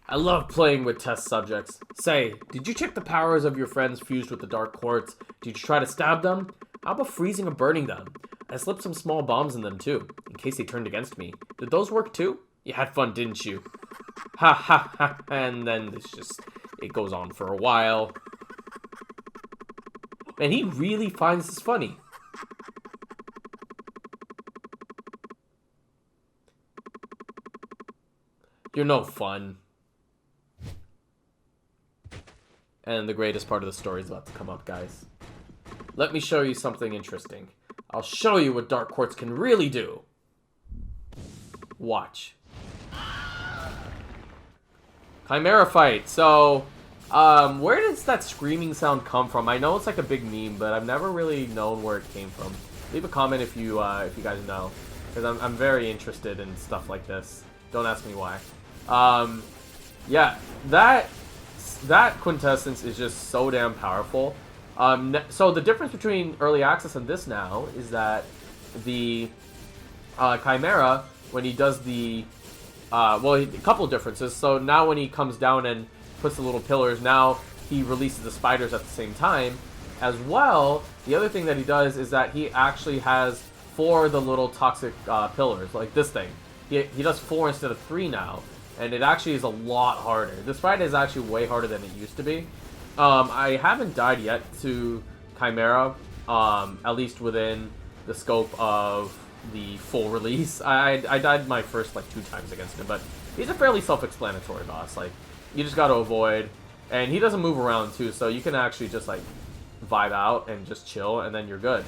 Speaker 1: I love playing with test subjects. Say, did you check the powers of your friends fused with the Dark Quartz? Did you try to stab them? How about freezing or burning them? I slipped some small bombs in them, too, in case they turned against me. Did those work, too? You had fun, didn't you? Ha ha ha. And then it goes on for a while. And he really finds this funny. You're no fun. And the greatest part of the story is about to come up, guys. Let me show you something interesting. I'll show you what Dark Quartz can really do. Watch. Chimera fight. So, where does that screaming sound come from? I know it's like a big meme, but I've never really known where it came from. Leave a comment if you guys know, because I'm very interested in stuff like this. Don't ask me why. Yeah, that quintessence is just so damn powerful. So the difference between early access and this now is that the Chimera, when he does the a couple of differences. So now when he comes down and puts the little pillars, now he releases the spiders at the same time. As well, the other thing that he does is that he actually has 4 of the little toxic pillars, like this thing. He does 4 instead of 3 now, and it actually is a lot harder. This fight is actually way harder than it used to be. I haven't died yet to Chimera, at least within the scope of the full release. I died my first, like, 2 times against him, but he's a fairly self-explanatory boss. Like, you just gotta avoid, and he doesn't move around, too, so you can actually just, like, vibe out and just chill, and then you're good.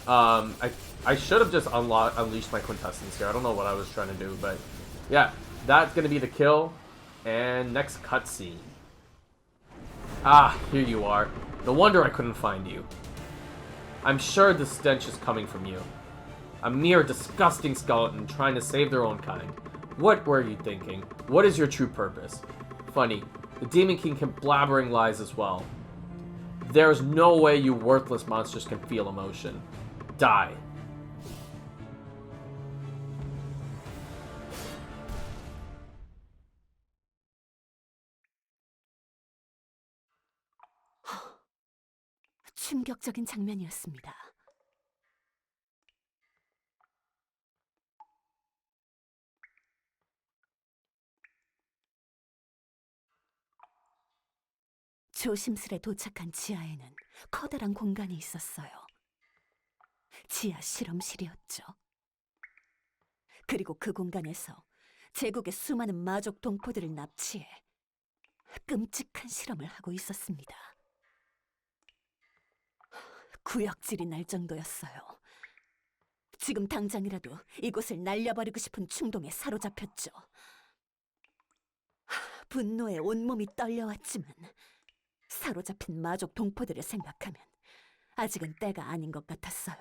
Speaker 1: I should have just unleashed my quintessence here. I don't know what I was trying to do, but yeah, that's gonna be the kill. And next cutscene. Ah, here you are. No wonder I couldn't find you. I'm sure the stench is coming from you. A mere disgusting skeleton trying to save their own kind. What were you thinking? What is your true purpose? Funny, the Demon King can blabbering lies as well. There's no way you worthless monsters can feel emotion. Die.
Speaker 2: 충격적인 장면이었습니다. 조심스레 도착한 지하에는 커다란 공간이 있었어요. 지하 실험실이었죠. 그리고 그 공간에서 제국의 수많은 마족 동포들을 납치해 끔찍한 실험을 하고 있었습니다. 구역질이 날 정도였어요. 지금 당장이라도 이곳을 날려버리고 싶은 충동에 사로잡혔죠. 분노에 온몸이 떨려왔지만 사로잡힌 마족 동포들을 생각하면 아직은 때가 아닌 것 같았어요.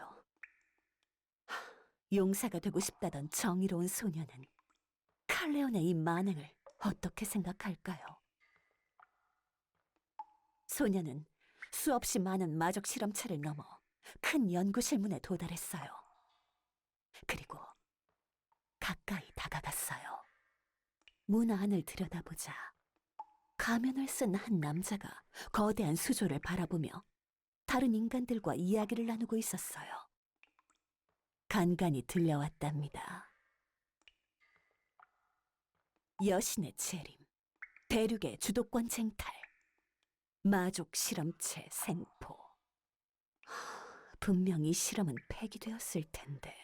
Speaker 2: 용사가 되고 싶다던 정의로운 소녀는 칼레온의 이 만행을 어떻게 생각할까요? 소녀는 수없이 많은 마적 실험체를 넘어 큰 연구실 문에 도달했어요. 그리고 가까이 다가갔어요. 문 안을 들여다보자 가면을 쓴 한 남자가 거대한 수조를 바라보며 다른 인간들과 이야기를 나누고 있었어요. 간간히 들려왔답니다. 여신의 재림, 대륙의 주도권 쟁탈, 마족 실험체 생포. 분명 이 실험은 폐기되었을 텐데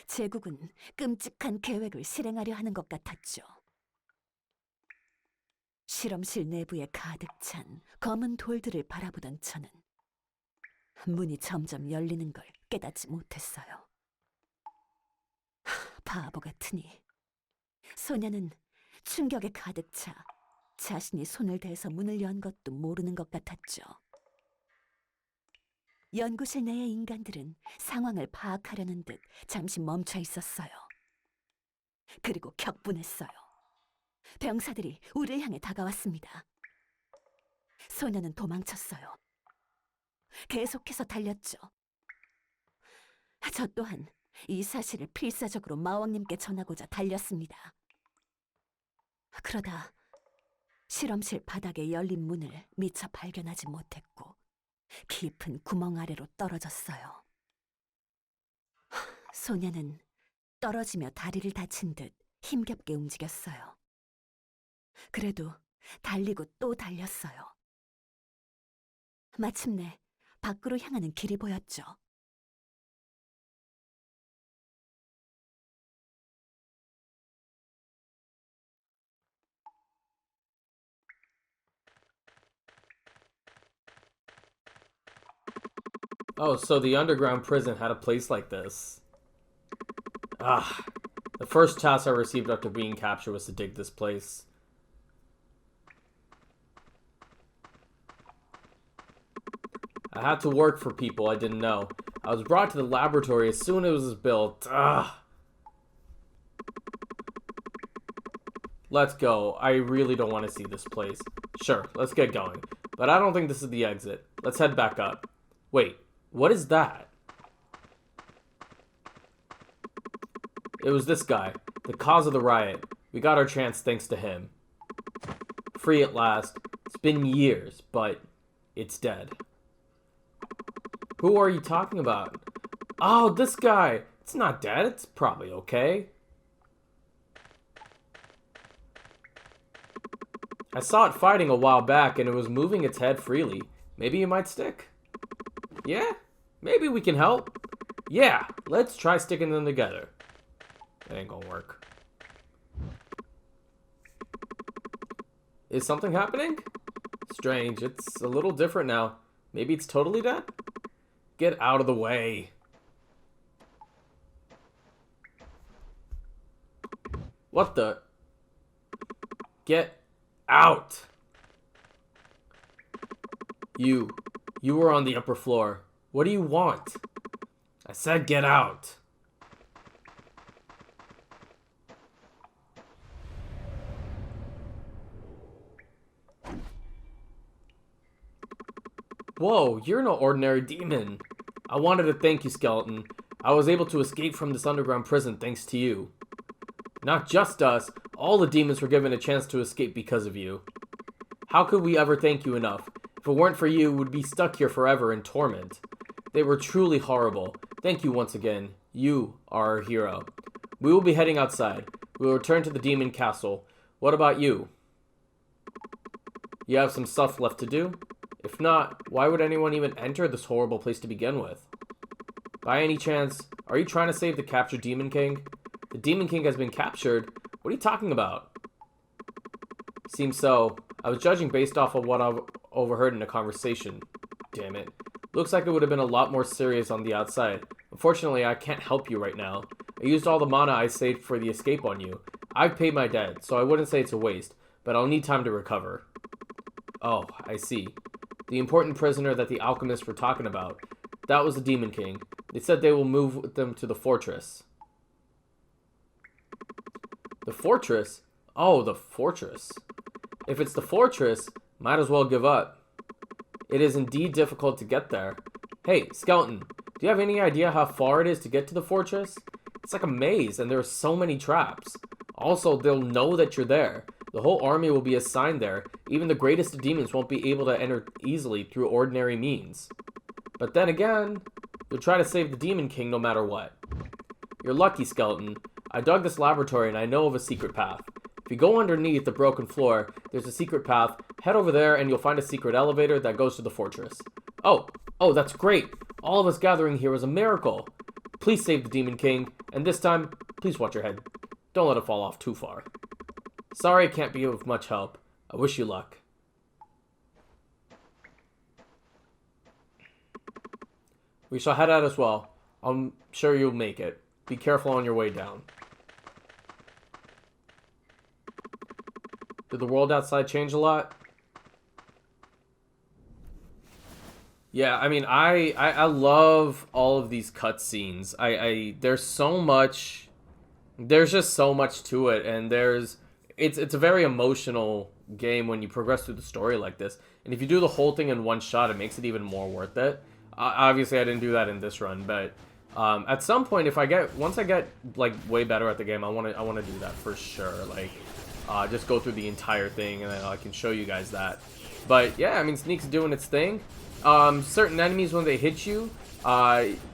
Speaker 2: 제국은 끔찍한 계획을 실행하려 하는 것 같았죠. 실험실 내부에 가득 찬 검은 돌들을 바라보던 저는 문이 점점 열리는 걸 깨닫지 못했어요. 바보 같으니 소녀는 충격에 가득 차 자신이 손을 대서 문을 연 것도 모르는 것 같았죠. 연구실 내의 인간들은 상황을 파악하려는 듯 잠시 멈춰 있었어요. 그리고 격분했어요. 병사들이 우리를 향해 다가왔습니다. 소녀는 도망쳤어요. 계속해서 달렸죠. 저 또한 이 사실을 필사적으로 마왕님께 전하고자 달렸습니다. 그러다 실험실 바닥에 열린 문을 미처 발견하지 못했고 깊은 구멍 아래로 떨어졌어요. 소녀는 떨어지며 다리를 다친 듯 힘겹게 움직였어요. 그래도 달리고 또 달렸어요. 마침내 밖으로 향하는 길이 보였죠.
Speaker 1: Oh, so the underground prison had a place like this. Ah, the first task I received after being captured was to dig this place. I had to work for people I didn't know. I was brought to the laboratory as soon as it was built. Let's go. I really don't want to see this place. Sure, let's get going. But I don't think this is the exit. Let's head back up. Wait, what is that? It was this guy, the cause of the riot. We got our chance thanks to him. Free at last. It's been years, but it's dead. Who are you talking about? Oh, this guy. It's not dead. It's probably okay. I saw it fighting a while back and it was moving its head freely. Maybe it might stick. Yeah? Maybe we can help. Yeah, let's try sticking them together. It ain't gonna work. Is something happening? Strange. It's a little different now. Maybe it's totally dead? Get out of the way. What the? Get out. You were on the upper floor. What do you want? I said get out. Whoa, you're no ordinary demon. I wanted to thank you, Skeleton. I was able to escape from this underground prison thanks to you. Not just us, all the demons were given a chance to escape because of you. How could we ever thank you enough? If it weren't for you, we'd be stuck here forever in torment. They were truly horrible. Thank you once again. You are our hero. We will be heading outside. We will return to the demon castle. What about you? You have some stuff left to do? If not, why would anyone even enter this horrible place to begin with? By any chance, are you trying to save the captured Demon King? The Demon King has been captured? What are you talking about? Seems so. I was judging based off of what I've overheard in a conversation. Damn it. Looks like it would have been a lot more serious on the outside. Unfortunately, I can't help you right now. I used all the mana I saved for the escape on you. I've paid my debt, so I wouldn't say it's a waste, but I'll need time to recover. Oh, I see. The important prisoner that the alchemists were talking about. That was the Demon King. They said they will move with them to the fortress. The fortress? Oh, the fortress. If it's the fortress, might as well give up. It is indeed difficult to get there. Hey, Skeleton, do you have any idea how far it is to get to the fortress? It's like a maze, and there are so many traps. Also, they'll know that you're there. The whole army will be assigned there. Even the greatest of demons won't be able to enter easily through ordinary means. But then again, you'll try to save the Demon King no matter what. You're lucky, Skeleton. I dug this laboratory and I know of a secret path. If you go underneath the broken floor, there's a secret path. Head over there and you'll find a secret elevator that goes to the fortress. Oh, that's great. All of us gathering here was a miracle. Please save the Demon King, and this time, please watch your head. Don't let it fall off too far. Sorry I can't be of much help. I wish you luck. We shall head out as well. I'm sure you'll make it. Be careful on your way down. Did the world outside change a lot? Yeah, I mean, I love all of these cutscenes. There's so much. There's just so much to it, and it's a very emotional game when you progress through the story like this. And if you do the whole thing in one shot, it makes it even more worth it. Obviously, I didn't do that in this run, but at some point, once I get like way better at the game, I want to do that for sure. Like, just go through the entire thing, and then I can show you guys that. But yeah, I mean, Sneak's doing its thing. Certain enemies, when they hit you,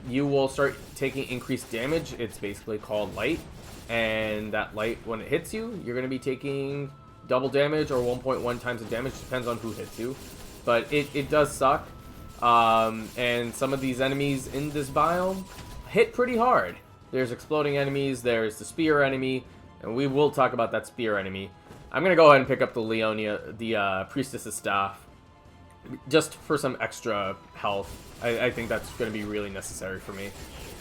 Speaker 1: you will start taking increased damage. It's basically called light, and that light, when it hits you, you're going to be taking double damage or 1.1 times the damage. Depends on who hits you, but it does suck. And some of these enemies in this biome hit pretty hard. There's exploding enemies, there's the spear enemy, and we will talk about that spear enemy. I'm going to go ahead and pick up the priestess's staff, just for some extra health. I think that's going to be really necessary for me.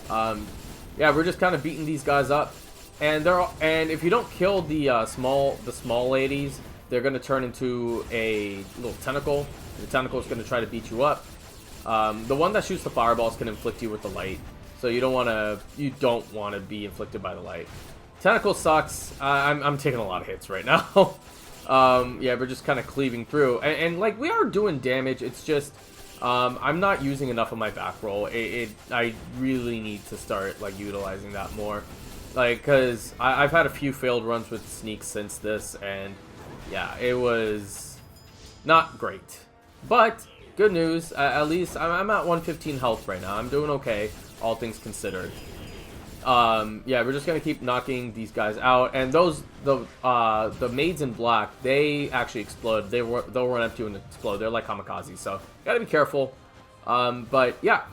Speaker 1: Yeah, we're just kind of beating these guys up, and if you don't kill the small ladies, they're going to turn into a little tentacle. The tentacle is going to try to beat you up. The one that shoots the fireballs can inflict you with the light, so you don't want to be inflicted by the light. Tentacle sucks. I'm taking a lot of hits right now. Yeah, we're just kind of cleaving through, and like, we are doing damage. It's just I'm not using enough of my back roll. I really need to start like utilizing that more, like, because I've had a few failed runs with Sneak since this, and yeah, it was not great. But good news, at least I'm at 115 health right now. I'm doing okay, all things considered. Yeah, we're just gonna keep knocking these guys out, and the maids in black, they actually explode. They'll run up to you and explode. They're like kamikazes, so gotta be careful. But yeah,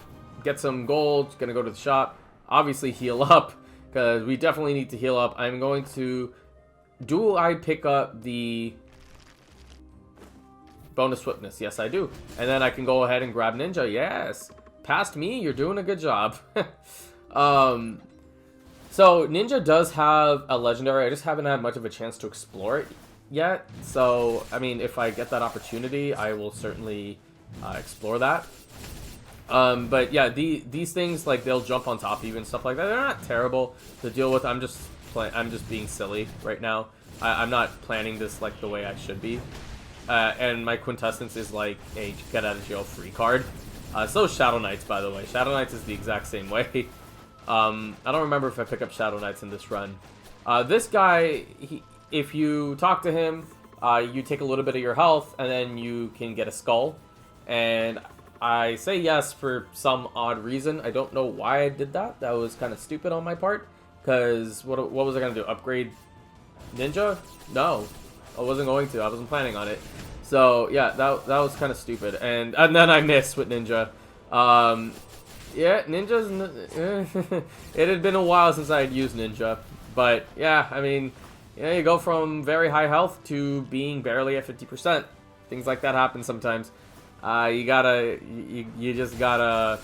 Speaker 1: get some gold. Gonna go to the shop. Obviously heal up, because we definitely need to heal up. I'm going to. Do I pick up the bonus swiftness? Yes, I do. And then I can go ahead and grab Ninja. Yes, past me. You're doing a good job. So Ninja does have a legendary. I just haven't had much of a chance to explore it yet. So, I mean, if I get that opportunity, I will certainly explore that. But yeah, these things, like, they'll jump on top of you and stuff like that. They're not terrible to deal with. I'm just being silly right now. I'm not planning this like the way I should be. And my quintessence is like a get out of jail free card. So Shadow Knights, by the way. Shadow Knights is the exact same way. I don't remember if I pick up Shadow Knights in this run. This guy, if you talk to him, you take a little bit of your health, and then you can get a skull. And I say yes for some odd reason. I don't know why I did that. That was kind of stupid on my part. Because what was I going to do? Upgrade Ninja? No, I wasn't going to. I wasn't planning on it. So yeah, that was kind of stupid. And then I missed with Ninja. Yeah, Ninja's... it had been a while since I had used Ninja. But yeah, I mean, you go from very high health to being barely at 50%. Things like that happen sometimes. You just gotta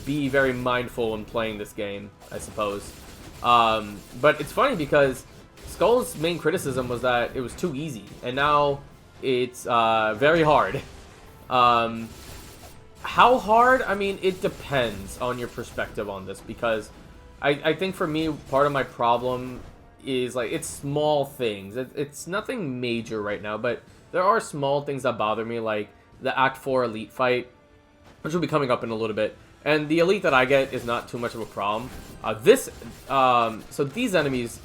Speaker 1: be very mindful when playing this game, I suppose. But it's funny because Skul's main criticism was that it was too easy, and now it's very hard. How hard? I mean, it depends on your perspective on this, because I think for me, part of my problem is, like, it's small things. It's nothing major right now, but there are small things that bother me, like the Act 4 elite fight, which will be coming up in a little bit. And the elite that I get is not too much of a problem. So these enemies,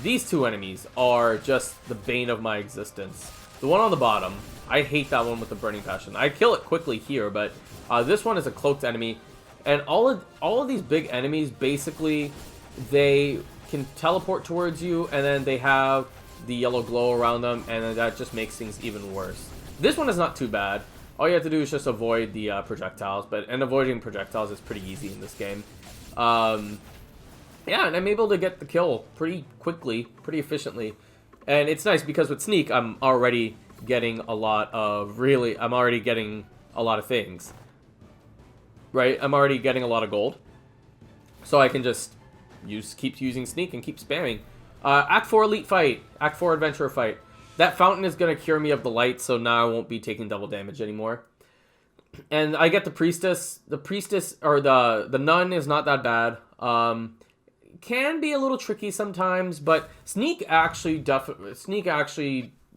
Speaker 1: these two enemies are just the bane of my existence. The one on the bottom, I hate that one with the burning passion. I kill it quickly here, but this one is a cloaked enemy. And all of these big enemies, basically, they can teleport towards you, and then they have the yellow glow around them, and then that just makes things even worse. This one is not too bad. All you have to do is just avoid the projectiles, and avoiding projectiles is pretty easy in this game. Yeah, and I'm able to get the kill pretty quickly, pretty efficiently. And it's nice because with Sneak, I'm already getting a lot of things. Right? I'm already getting a lot of gold. So I can just keep using Sneak and keep spamming. Act 4 Elite fight. Act 4 Adventurer fight. That fountain is going to cure me of the light, so now I won't be taking double damage anymore. And I get the Priestess. The Priestess, or the Nun is not that bad. Can be a little tricky sometimes, but Sneak actually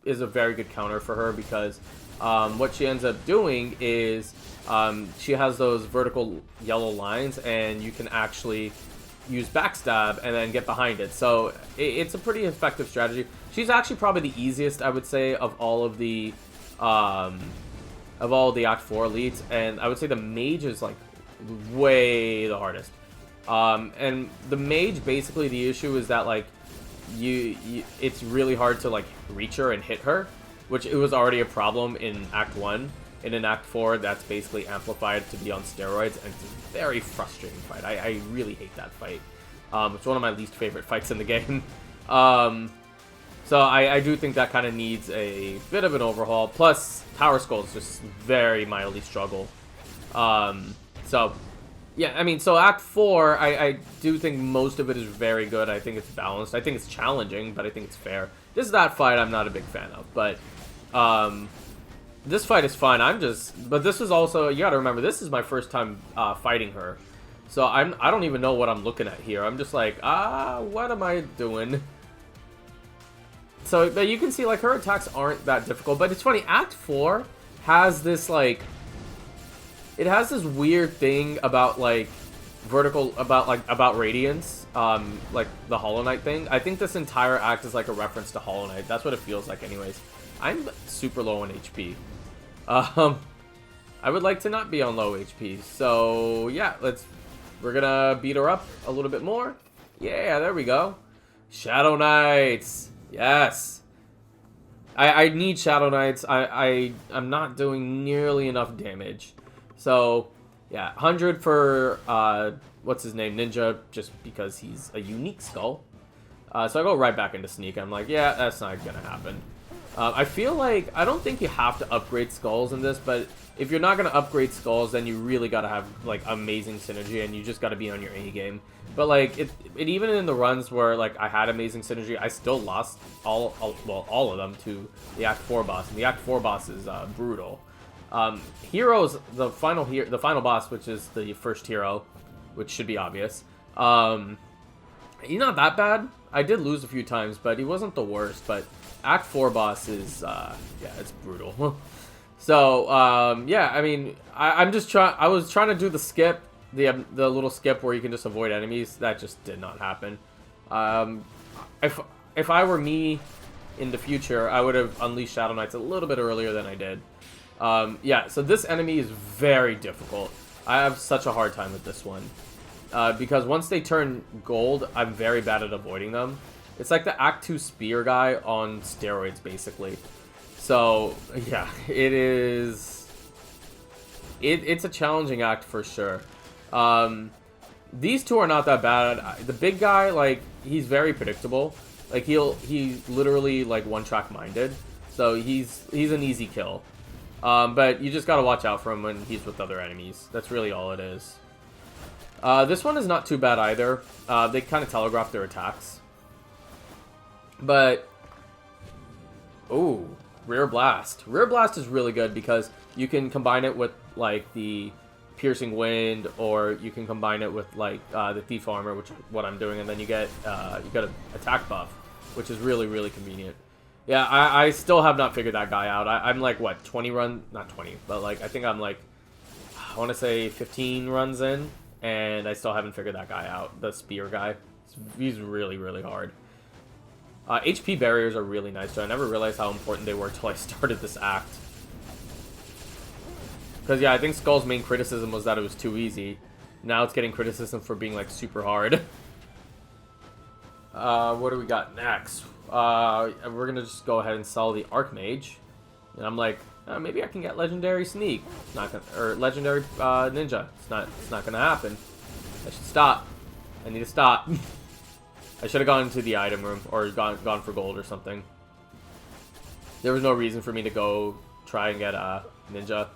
Speaker 1: is a very good counter for her, because what she ends up doing is she has those vertical yellow lines, and you can actually use backstab and then get behind it. So it's a pretty effective strategy. She's actually probably the easiest, I would say, of all the Act 4 elites, and I would say the mage is like way the hardest. And the mage, basically the issue is that, like, it's really hard to, like, reach her and hit her, which it was already a problem in Act 1. And in Act 4, that's basically amplified to be on steroids, and it's a very frustrating fight. I really hate that fight. It's one of my least favorite fights in the game. So I do think that kind of needs a bit of an overhaul. Plus, Power Skulls just very mildly struggle. So, yeah, I mean, so Act 4, I do think most of it is very good. I think it's balanced. I think it's challenging, but I think it's fair. That fight I'm not a big fan of, but this fight is fine. But this is also, you gotta remember, this is my first time fighting her. So I don't even know what I'm looking at here. I'm just like, what am I doing? So, but you can see, like, her attacks aren't that difficult. But it's funny, Act 4 has this, like, it has this weird thing about, like, about Radiance, like the Hollow Knight thing. I think this entire act is like a reference to Hollow Knight. That's what it feels like anyways. I'm super low on HP. I would like to not be on low HP. So, yeah, we're gonna beat her up a little bit more. Yeah, there we go. Shadow Knights. Yes. I need Shadow Knights. I'm not doing nearly enough damage. So, yeah, 100 for, what's his name, Ninja, just because he's a unique skull. So I go right back into Sneak. I'm like, yeah, that's not gonna happen. I feel like, I don't think you have to upgrade skulls in this, but if you're not gonna upgrade skulls, then you really gotta have, like, amazing synergy, and you just gotta be on your A game. But, like, it even in the runs where, like, I had amazing synergy, I still lost all of them to the Act 4 boss, and the Act 4 boss is brutal. Heroes, the final boss, which is the first hero, which should be obvious. He's not that bad. I did lose a few times, but he wasn't the worst. But Act 4 boss is, yeah, it's brutal. So, yeah, I mean, I was trying to do the skip, the little skip where you can just avoid enemies. That just did not happen. If I were me in the future, I would have unleashed Shadow Knights a little bit earlier than I did. Yeah, so this enemy is very difficult. I have such a hard time with this one. Because once they turn gold, I'm very bad at avoiding them. It's like the Act 2 spear guy on steroids, basically. So, yeah, it's a challenging act for sure. These two are not that bad. The big guy, like, he's very predictable. Like, he's literally, like, one-track minded. So he's an easy kill. But you just gotta watch out for him when he's with other enemies. That's really all it is. This one is not too bad either. They kind of telegraph their attacks. But, ooh, Rear Blast. Rear Blast is really good because you can combine it with, like, the Piercing Wind, or you can combine it with like the Thief Armor, which is what I'm doing, and then you get an attack buff, which is really, really convenient. Yeah, I still have not figured that guy out. I'm like, what, 20 run? Not 20, but like, I think I'm like, I want to say 15 runs in, and I still haven't figured that guy out, the spear guy. He's really, really hard. HP barriers are really nice, so I never realized how important they were until I started this act. Because, yeah, I think Skul's main criticism was that it was too easy. Now it's getting criticism for being, like, super hard. What do we got next? We're going to just go ahead and sell the Archmage. And I'm like, maybe I can get Legendary Sneak. Not gonna, or Legendary Ninja. It's not going to happen. I should stop. I need to stop. I should have gone into the item room, or gone for gold or something. There was no reason for me to go try and get Ninja.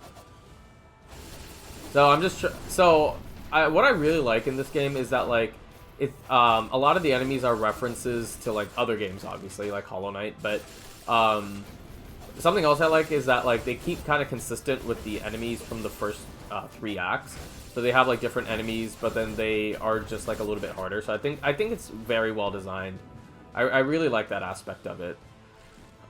Speaker 1: So I'm just what I really like in this game is that like a lot of the enemies are references to like other games, obviously, like Hollow Knight, but something else I like is that like they keep kind of consistent with the enemies from the first 3 acts. So they have like different enemies, but then they are just like a little bit harder. So I think it's very well designed. I really like that aspect of it.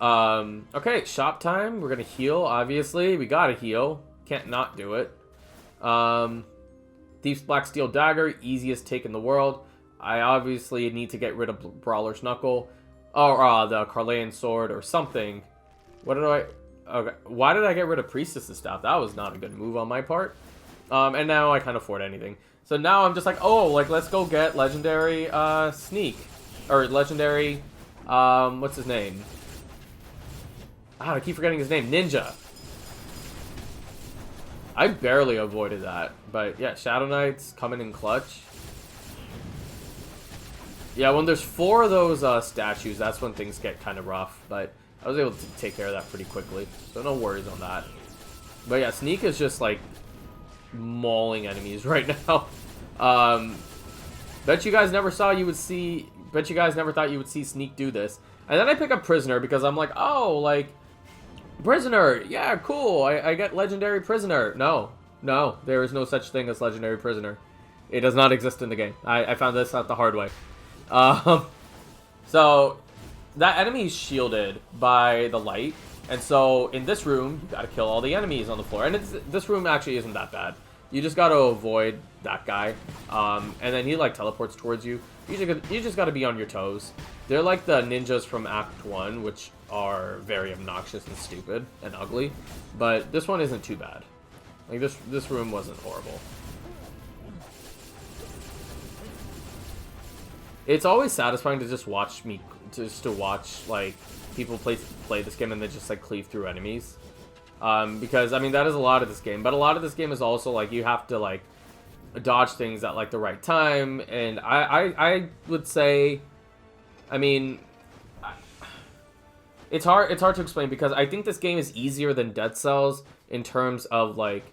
Speaker 1: Okay, shop time. We're gonna heal. Obviously, we gotta heal. Can't not do it. Thief's Black Steel Dagger, easiest take in the world. I obviously need to get rid of Brawler's Knuckle, or the Carleon Sword, or something. What did I? Okay, why did I get rid of Priestess's Staff? That was not a good move on my part. And now I can't afford anything. So now I'm just like, oh, like let's go get Legendary Sneak, or Legendary, what's his name? I keep forgetting his name. Ninja. I barely avoided that, but yeah, Shadow Knights coming in clutch. Yeah, when there's 4 of those statues, that's when things get kind of rough, but I was able to take care of that pretty quickly, so no worries on that. But yeah, Sneak is just like mauling enemies right now. Bet you guys never thought you would see Sneak do this. And then I pick up Prisoner because I'm like, oh, like, Prisoner, yeah, cool. I get Legendary Prisoner. No, there is no such thing as Legendary Prisoner. It does not exist in the game. I found this out the hard way. So that enemy is shielded by the light, and so in this room, you gotta kill all the enemies on the floor. And this room actually isn't that bad. You just gotta avoid that guy, and then he like teleports towards you. You just gotta be on your toes. They're like the ninjas from Act 1, which are very obnoxious and stupid and ugly, but this one isn't too bad. Like this room wasn't horrible. It's always satisfying to just watch like people play this game and then just like cleave through enemies, because I mean that is a lot of this game, but a lot of this game is also like you have to like dodge things at like the right time, and I would say, I mean, it's hard to explain because I think this game is easier than Dead Cells in terms of like,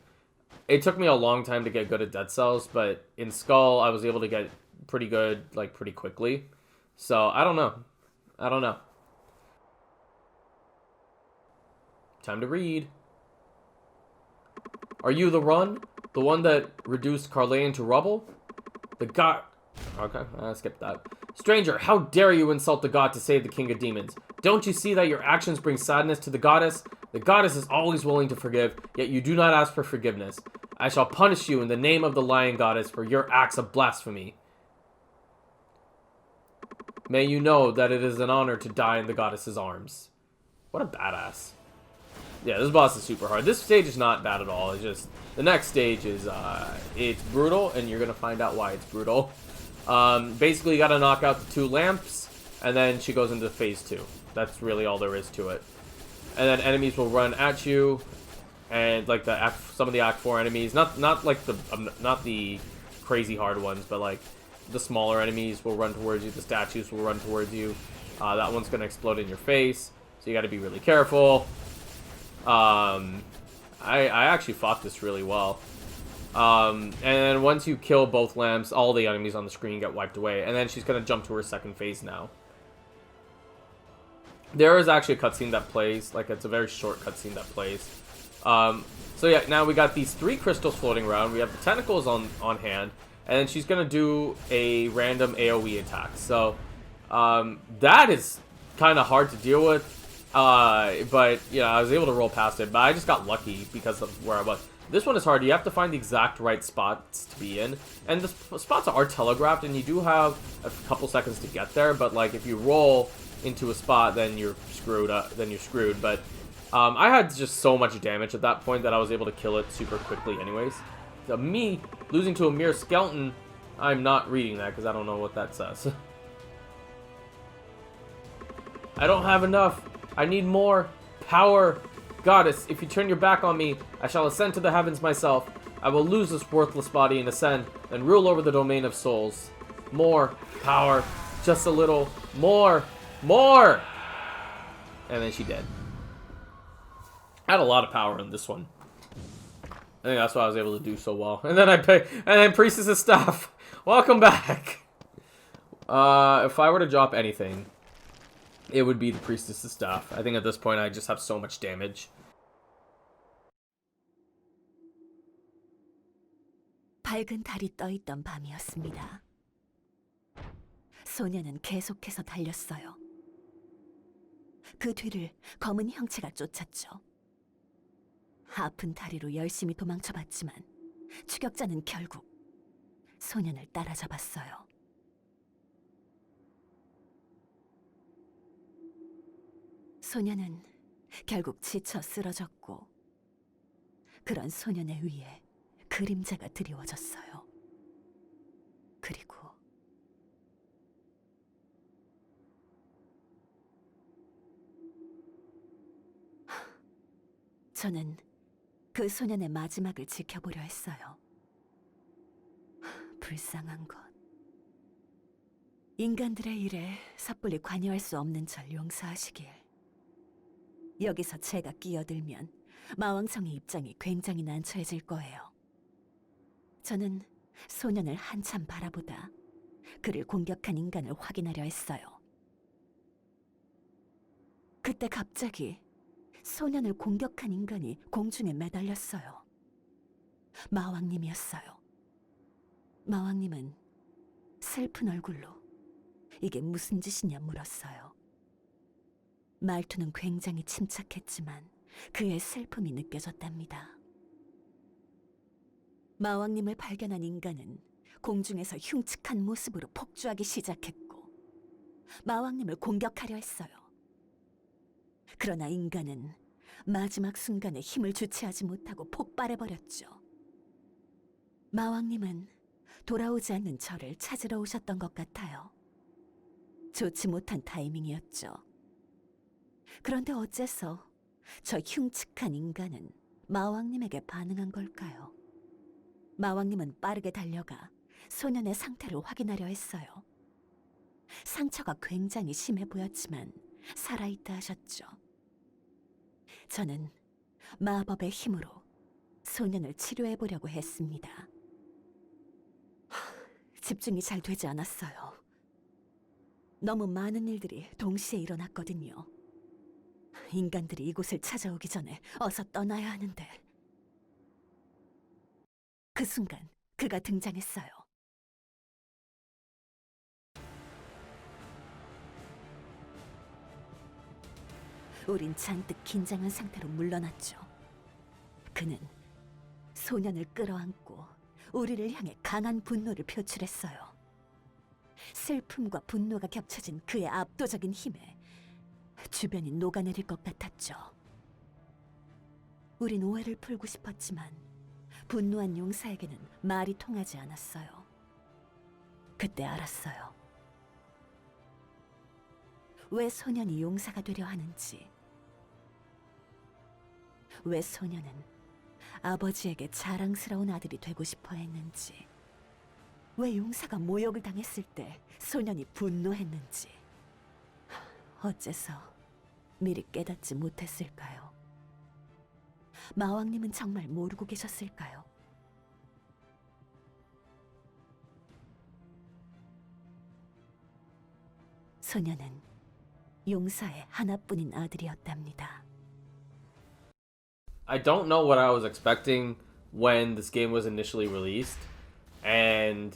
Speaker 1: it took me a long time to get good at Dead Cells, but in Skul I was able to get pretty good like pretty quickly. So I don't know. Time to read. Are you the Run? The one that reduced Carleon to rubble? The god... Okay, I skipped that. Stranger, how dare you insult the god to save the king of demons? Don't you see that your actions bring sadness to the goddess? The goddess is always willing to forgive, yet you do not ask for forgiveness. I shall punish you in the name of the lion goddess for your acts of blasphemy. May you know that it is an honor to die in the goddess's arms. What a badass. Yeah, this boss is super hard. This stage is not bad at all. It's just, the next stage is, it's brutal, and you're gonna find out why it's brutal. Basically, you gotta knock out the 2 lamps, and then she goes into phase 2. That's really all there is to it. And then enemies will run at you, and like some of the Act 4 enemies, not like not the crazy hard ones, but like the smaller enemies will run towards you. The statues will run towards you. That one's gonna explode in your face, so you gotta be really careful. I actually fought this really well. And then once you kill both lamps, all the enemies on the screen get wiped away. And then she's going to jump to her second phase now. There is actually a cutscene that plays. Like, it's a very short cutscene that plays. So So yeah, now we got these 3 crystals floating around. We have the tentacles on hand, and then she's gonna do a random AoE attack. So that is kind of hard to deal with. But yeah, I was able to roll past it. But I just got lucky because of where I was. This one is hard. You have to find the exact right spots to be in, and the spots are telegraphed, and you do have a couple seconds to get there. But like if you roll into a spot, then you're screwed up. Then you're screwed. But I had just so much damage at that point that I was able to kill it super quickly anyways. So me losing to a mere skeleton, I'm not reading that because I don't know what that says. I don't have enough. I need more power. Goddess, if you turn your back on me, I shall ascend to the heavens myself. I will lose this worthless body and ascend, then rule over the domain of souls. More power. Just a little. More. More! And then she did. I had a lot of power in this one. I think that's why I was able to do so well. And then and then Priestess's Staff. Welcome back. If I were to drop anything, it would be the Priestess's Staff. I think at this point I just have so much damage.
Speaker 2: 밝은 달이 떠있던 밤이었습니다. 소녀는 계속해서 달렸어요. 그 뒤를 검은 형체가 쫓았죠. 아픈 다리로 열심히 도망쳐봤지만 추격자는 결국 소년을 따라잡았어요. 소년은 결국 지쳐 쓰러졌고 그런 소년의 위에 그림자가 드리워졌어요. 그리고 저는 그 소년의 마지막을 지켜보려 했어요. 불쌍한 것. 인간들의 일에 섣불리 관여할 수 없는 절 용서하시길. 여기서 제가 끼어들면 마왕성의 입장이 굉장히 난처해질 거예요. 저는 소년을 한참 바라보다 그를 공격한 인간을 확인하려 했어요. 그때 갑자기 소년을 공격한 인간이 공중에 매달렸어요. 마왕님이었어요. 마왕님은 슬픈 얼굴로 이게 무슨 짓이냐 물었어요. 말투는 굉장히 침착했지만 그의 슬픔이 느껴졌답니다. 마왕님을 발견한 인간은 공중에서 흉측한 모습으로 폭주하기 시작했고 마왕님을 공격하려 했어요. 그러나 인간은 마지막 순간에 힘을 주체하지 못하고 폭발해버렸죠. 마왕님은 돌아오지 않는 저를 찾으러 오셨던 것 같아요. 좋지 못한 타이밍이었죠. 그런데 어째서 저 흉측한 인간은 마왕님에게 반응한 걸까요? 마왕님은 빠르게 달려가 소년의 상태를 확인하려 했어요. 상처가 굉장히 심해 보였지만 살아있다 하셨죠. 저는 마법의 힘으로 소년을 치료해보려고 했습니다. 집중이 잘 되지 않았어요. 너무 많은 일들이 동시에 일어났거든요. 인간들이 이곳을 찾아오기 전에 어서 떠나야 하는데. 그 순간 그가 등장했어요. 우린 잔뜩 긴장한 상태로 물러났죠. 그는 소년을 끌어안고 우리를 향해 강한 분노를 표출했어요. 슬픔과 분노가 겹쳐진 그의 압도적인 힘에 주변이 녹아내릴 것 같았죠. 우린 오해를 풀고 싶었지만 분노한 용사에게는 말이 통하지 않았어요. 그때 알았어요. 왜 소년이 용사가 되려 하는지. 왜 소년은 아버지에게 자랑스러운 아들이 되고 싶어 했는지. 왜 용사가 모욕을 당했을 때 소년이 분노했는지. 어째서 미리 깨닫지 못했을까요? 마왕님은 정말 모르고 계셨을까요? 소년은 용사의 하나뿐인 아들이었답니다.
Speaker 1: I don't know what I was expecting when this game was initially released, and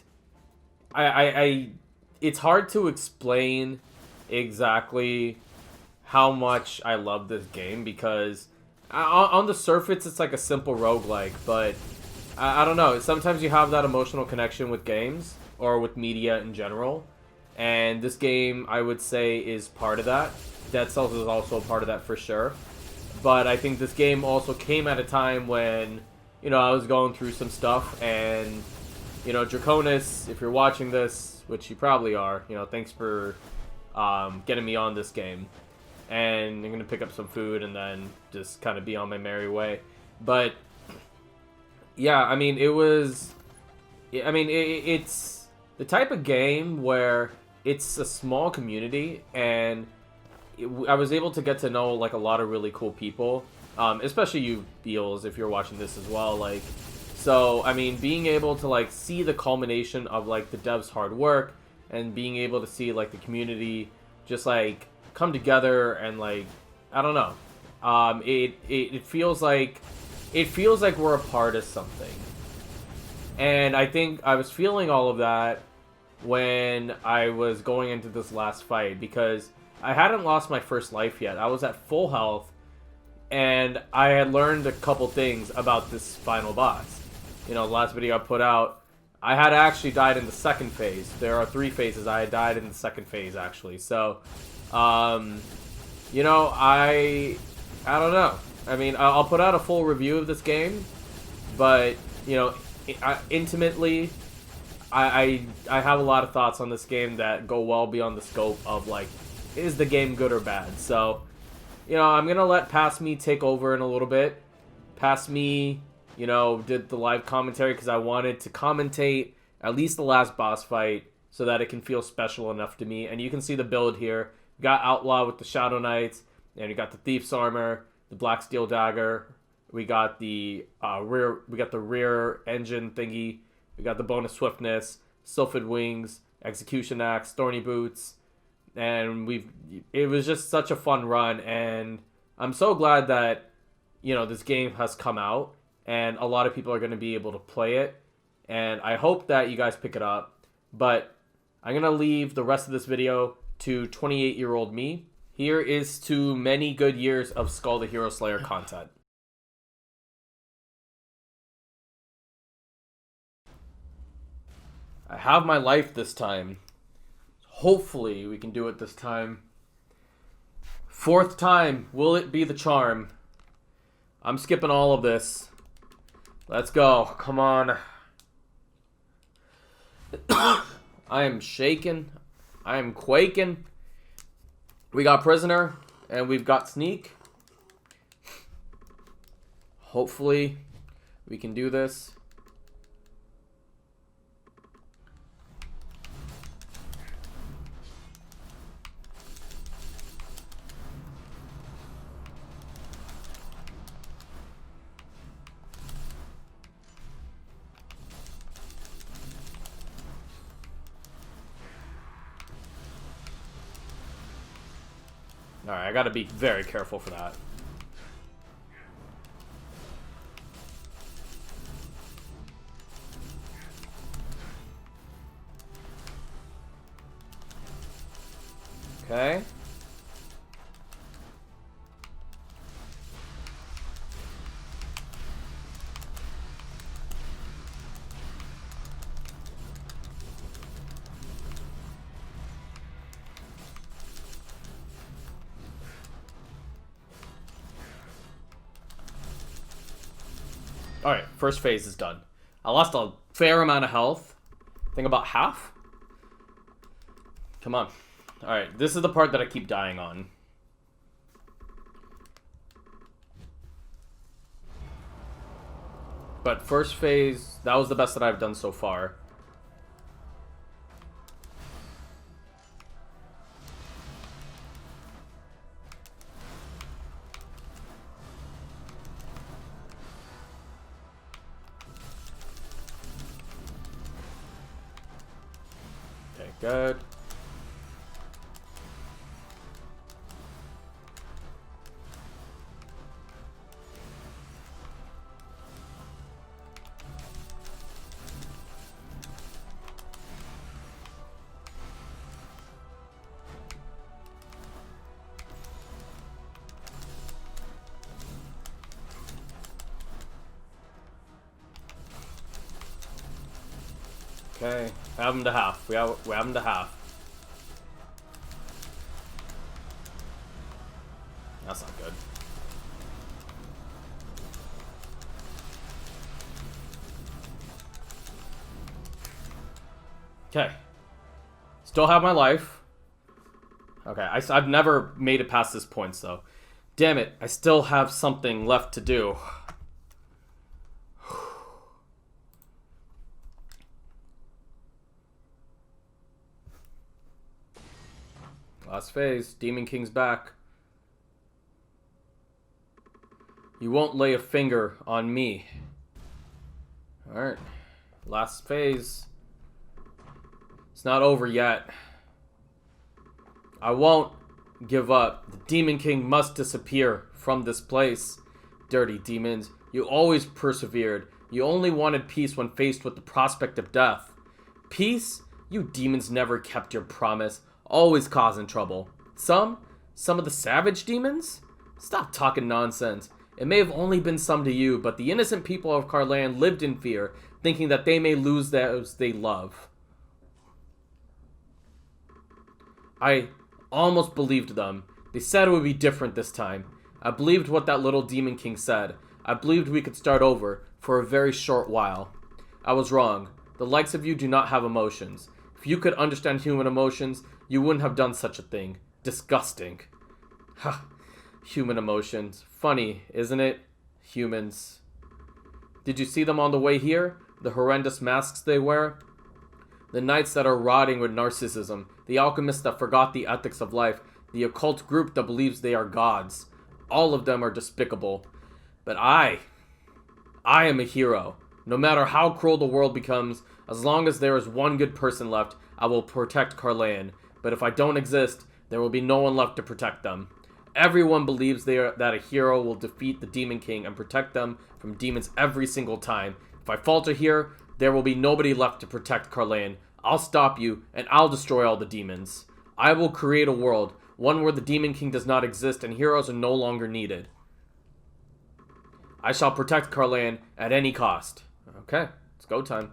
Speaker 1: I it's hard to explain exactly how much I love this game because on the surface it's like a simple roguelike, but I don't know. Sometimes you have that emotional connection with games or with media in general, and this game I would say is part of that. Dead Cells is also a part of that for sure. But I think this game also came at a time when, you know, I was going through some stuff, and, you know, Draconis, if you're watching this, which you probably are, you know, thanks for getting me on this game. And I'm going to pick up some food and then just kind of be on my merry way. But, yeah, I mean, it's the type of game where it's a small community, and I was able to get to know like a lot of really cool people, especially you Beals if you're watching this as well. Like, so I mean, being able to like see the culmination of like the devs' hard work and being able to see like the community just like come together and like I don't know, it feels like we're a part of something, and I think I was feeling all of that when I was going into this last fight because I hadn't lost my first life yet. I was at full health, and I had learned a couple things about this final boss. You know, the last video I put out, I had actually died in the second phase. There are 3 phases. I had died in the second phase, actually. So, you know, I don't know. I mean, I'll put out a full review of this game, but, you know, intimately, I have a lot of thoughts on this game that go well beyond the scope of, like, is the game good or bad? So, you know, I'm going to let Past Me take over in a little bit. Past Me, you know, did the live commentary because I wanted to commentate at least the last boss fight so that it can feel special enough to me. And you can see the build here. We got Outlaw with the Shadow Knights, and we got the Thief's Armor, the Black Steel Dagger. We got the rear engine thingy. We got the bonus swiftness, Sylphid Wings, Execution Axe, Thorny Boots. And it was just such a fun run, and I'm so glad that, you know, this game has come out, and a lot of people are going to be able to play it, and I hope that you guys pick it up, but I'm going to leave the rest of this video to 28-year-old me. Here is to many good years of Skul the Hero Slayer content. I have my life this time. Hopefully we can do it this time. 4th time, will it be the charm? I'm skipping all of this. Let's go. Come on. I am shaking. I am quaking. We got Prisoner, and we've got Sneak. Hopefully we can do this. Alright, I gotta be very careful for that. Okay. Alright, first phase is done. I lost a fair amount of health. I think about half. Come on. Alright, this is the part that I keep dying on. But first phase, that was the best that I've done so far. Okay, good. Okay, have him to half. We have him to half. That's not good. Okay. Still have my life. Okay, I've never made it past this point, so. Damn it, I still have something left to do. Last phase. Demon King's back. You won't lay a finger on me. Alright. Last phase. It's not over yet. I won't give up. The Demon King must disappear from this place. Dirty demons. You always persevered. You only wanted peace when faced with the prospect of death. Peace? You demons never kept your promise. Always causing trouble. Some of the savage demons? Stop talking nonsense. It may have only been some to you, but the innocent people of Carlan lived in fear, thinking that they may lose those they love. I almost believed them. They said it would be different this time. I believed what that little Demon King said. I believed we could start over for a very short while. I was wrong. The likes of you do not have emotions. If you could understand human emotions, you wouldn't have done such a thing. Disgusting. Ha. Human emotions. Funny, isn't it? Humans. Did you see them on the way here? The horrendous masks they wear? The knights that are rotting with narcissism. The alchemists that forgot the ethics of life. The occult group that believes they are gods. All of them are despicable. But I am a hero. No matter how cruel the world becomes, as long as there is one good person left, I will protect Carlan. But if I don't exist, there will be no one left to protect them. Everyone believes that a hero will defeat the Demon King and protect them from demons every single time. If I falter here, there will be nobody left to protect Carlan. I'll stop you, and I'll destroy all the demons. I will create a world, one where the Demon King does not exist and heroes are no longer needed. I shall protect Carlan at any cost. Okay, it's go time.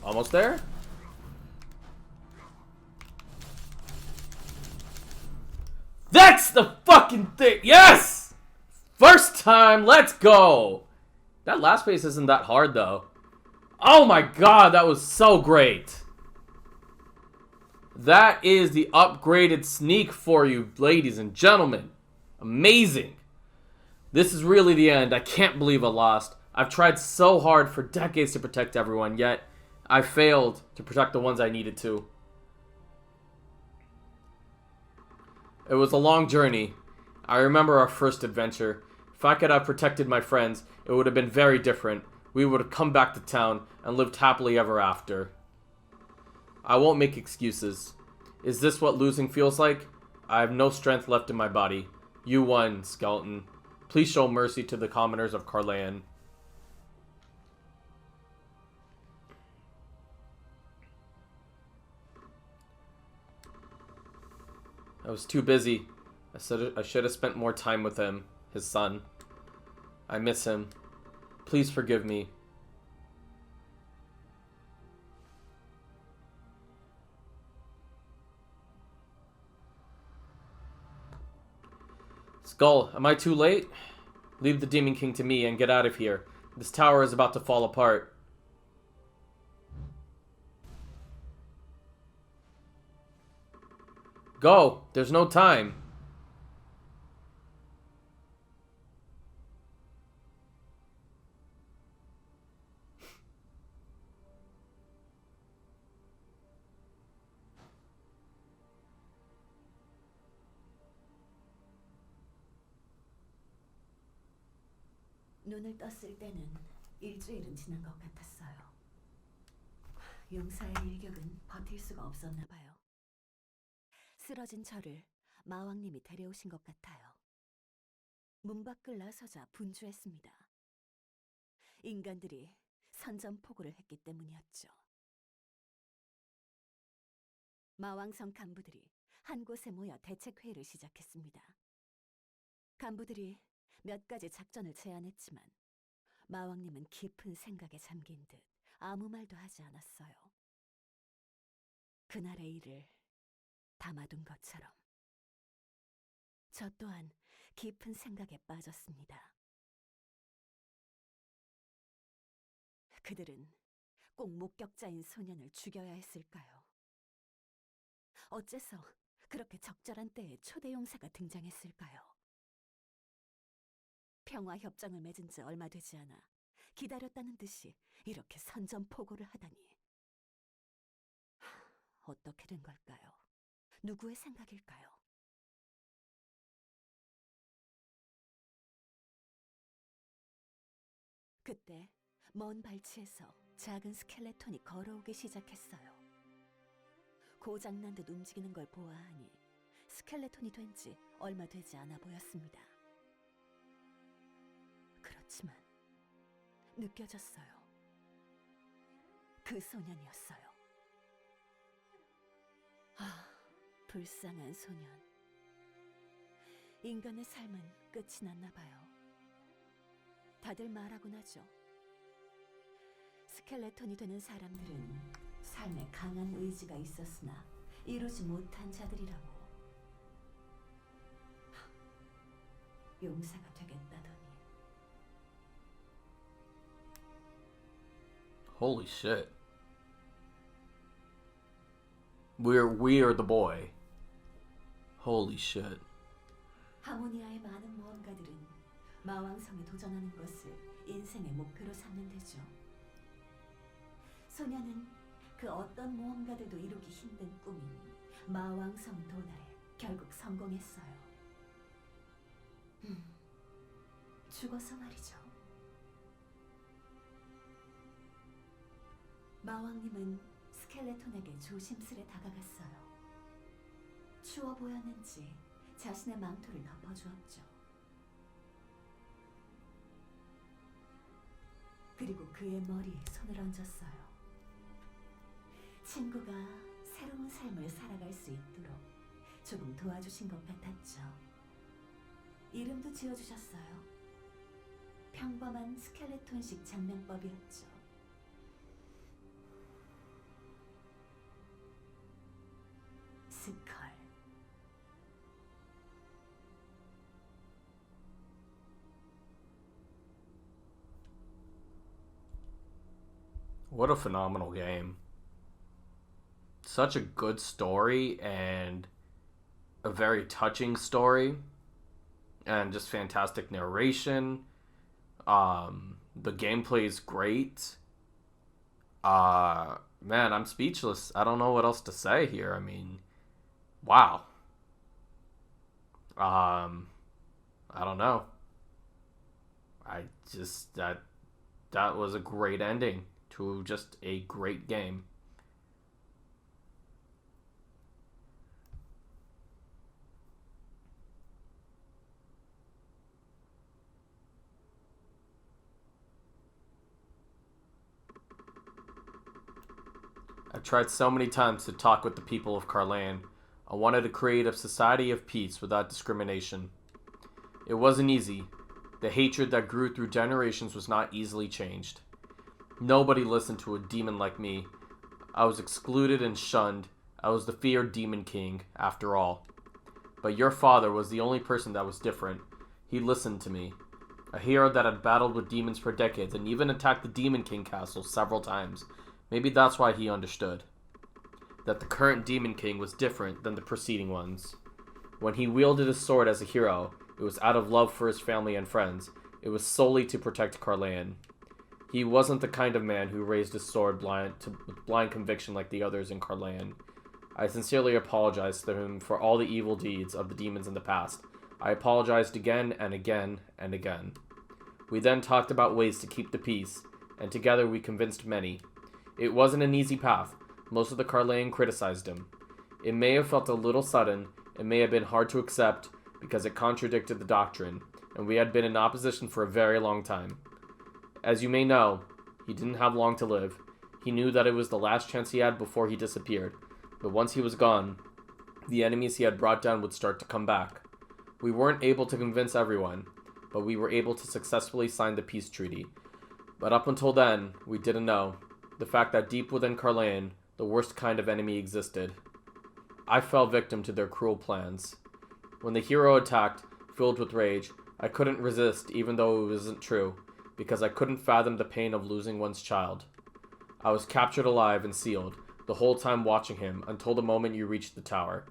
Speaker 1: Almost there? That's the fucking thing! Yes! First time, let's go! That last phase isn't that hard, though. Oh my god, that was so great! That is the upgraded sneak for you, ladies and gentlemen. Amazing. This is really the end. I can't believe I lost. I've tried so hard for decades to protect everyone, yet I failed to protect the ones I needed to. It was a long journey. I remember our first adventure. If I could have protected my friends, it would have been very different. We would have come back to town and lived happily ever after. I won't make excuses. Is this what losing feels like? I have no strength left in my body. You won, skeleton. Please show mercy to the commoners of Carlan. I was too busy. I should have spent more time with him, his son. I miss him. Please forgive me. Skul, am I too late? Leave the Demon King to me and get out of here. This tower is about to fall apart. Go! There's no time.
Speaker 2: 눈을 떴을 때는 일주일은 지난 것 같았어요. 용사의 일격은 버틸 수가 없었나 봐요. 쓰러진 저를 마왕님이 데려오신 것 같아요. 문 밖을 나서자 분주했습니다. 인간들이 선전포고를 했기 때문이었죠. 마왕성 간부들이 한 곳에 모여 대책회의를 시작했습니다. 간부들이 몇 가지 작전을 제안했지만 마왕님은 깊은 생각에 잠긴 듯 아무 말도 하지 않았어요. 그날의 일을 담아둔 것처럼. 저 또한 깊은 생각에 빠졌습니다. 그들은 꼭 목격자인 소년을 죽여야 했을까요? 어째서 그렇게 적절한 때에 초대 용사가 등장했을까요? 평화 협정을 맺은 지 얼마 되지 않아 기다렸다는 듯이 이렇게 선전포고를 하다니. 어떻게 된 걸까요? 누구의 생각일까요? 그때 먼 발치에서 작은 스켈레톤이 걸어오기 시작했어요. 고장난 듯 움직이는 걸 보아하니 스켈레톤이 된 지 얼마 되지 않아 보였습니다. 그렇지만 느껴졌어요. 그 소년이었어요. 아, 불쌍한 소년. 인간의 삶은 끝이 났나 봐요. 다들 말하곤 하죠. 스켈레톤이 되는 사람들은 삶에 강한 의지가 있었으나 이루지 못한 자들이라고. 용사가 되겠다더니.
Speaker 1: Holy shit. We are the boy. Holy shit.
Speaker 2: 하모니아의 많은 모험가들은 마왕성에 도전하는 것을 인생의 목표로 삼는데죠. 소녀는 그 어떤 모험가들도 이루기 힘든 꿈인 마왕성 도달에 결국 성공했어요. 죽어서 말이죠. 마왕님은 스켈레톤에게 조심스레 다가갔어요. 추워 보였는지 자신의 망토를 덮어주었죠. 그리고 그의 머리에 손을 얹었어요. 친구가 새로운 삶을 살아갈 수 있도록 조금 도와주신 것 같았죠. 이름도 지어주셨어요. 평범한 스켈레톤식 장명법이었죠. 스컬.
Speaker 1: What a phenomenal game. Such a good story and a very touching story and just fantastic narration. The gameplay is great. Man, I'm speechless. I don't know what else to say here. I mean, wow. I don't know. That was a great ending to just a great game. I've tried so many times to talk with the people of Carlan. I wanted to create a society of peace without discrimination. It wasn't easy. The hatred that grew through generations was not easily changed. Nobody listened to a demon like me. I was excluded and shunned. I was the feared demon king, after all. But your father was the only person that was different. He listened to me. A hero that had battled with demons for decades and even attacked the Demon King castle several times. Maybe that's why he understood. That the current Demon King was different than the preceding ones. When he wielded his sword as a hero, it was out of love for his family and friends. It was solely to protect Carlan. He wasn't the kind of man who raised his sword with blind conviction like the others in Carlan. I sincerely apologized to him for all the evil deeds of the demons in the past. I apologized again and again and again. We then talked about ways to keep the peace, and together we convinced many. It wasn't an easy path. Most of the Carlan criticized him. It may have felt a little sudden, it may have been hard to accept, because it contradicted the doctrine, and we had been in opposition for a very long time. As you may know, He didn't have long to live. He knew that it was the last chance he had before he disappeared. But once he was gone, the enemies he had brought down would start to come back. We weren't able to convince everyone, but we were able to successfully sign the peace treaty. But up until then, we didn't know the fact that deep within Carleon, the worst kind of enemy existed. I fell victim to their cruel plans. When the hero attacked, filled with rage, I couldn't resist even though it wasn't true, because I couldn't fathom the pain of losing one's child. I was captured alive and sealed, the whole time watching him until the moment you reached the tower.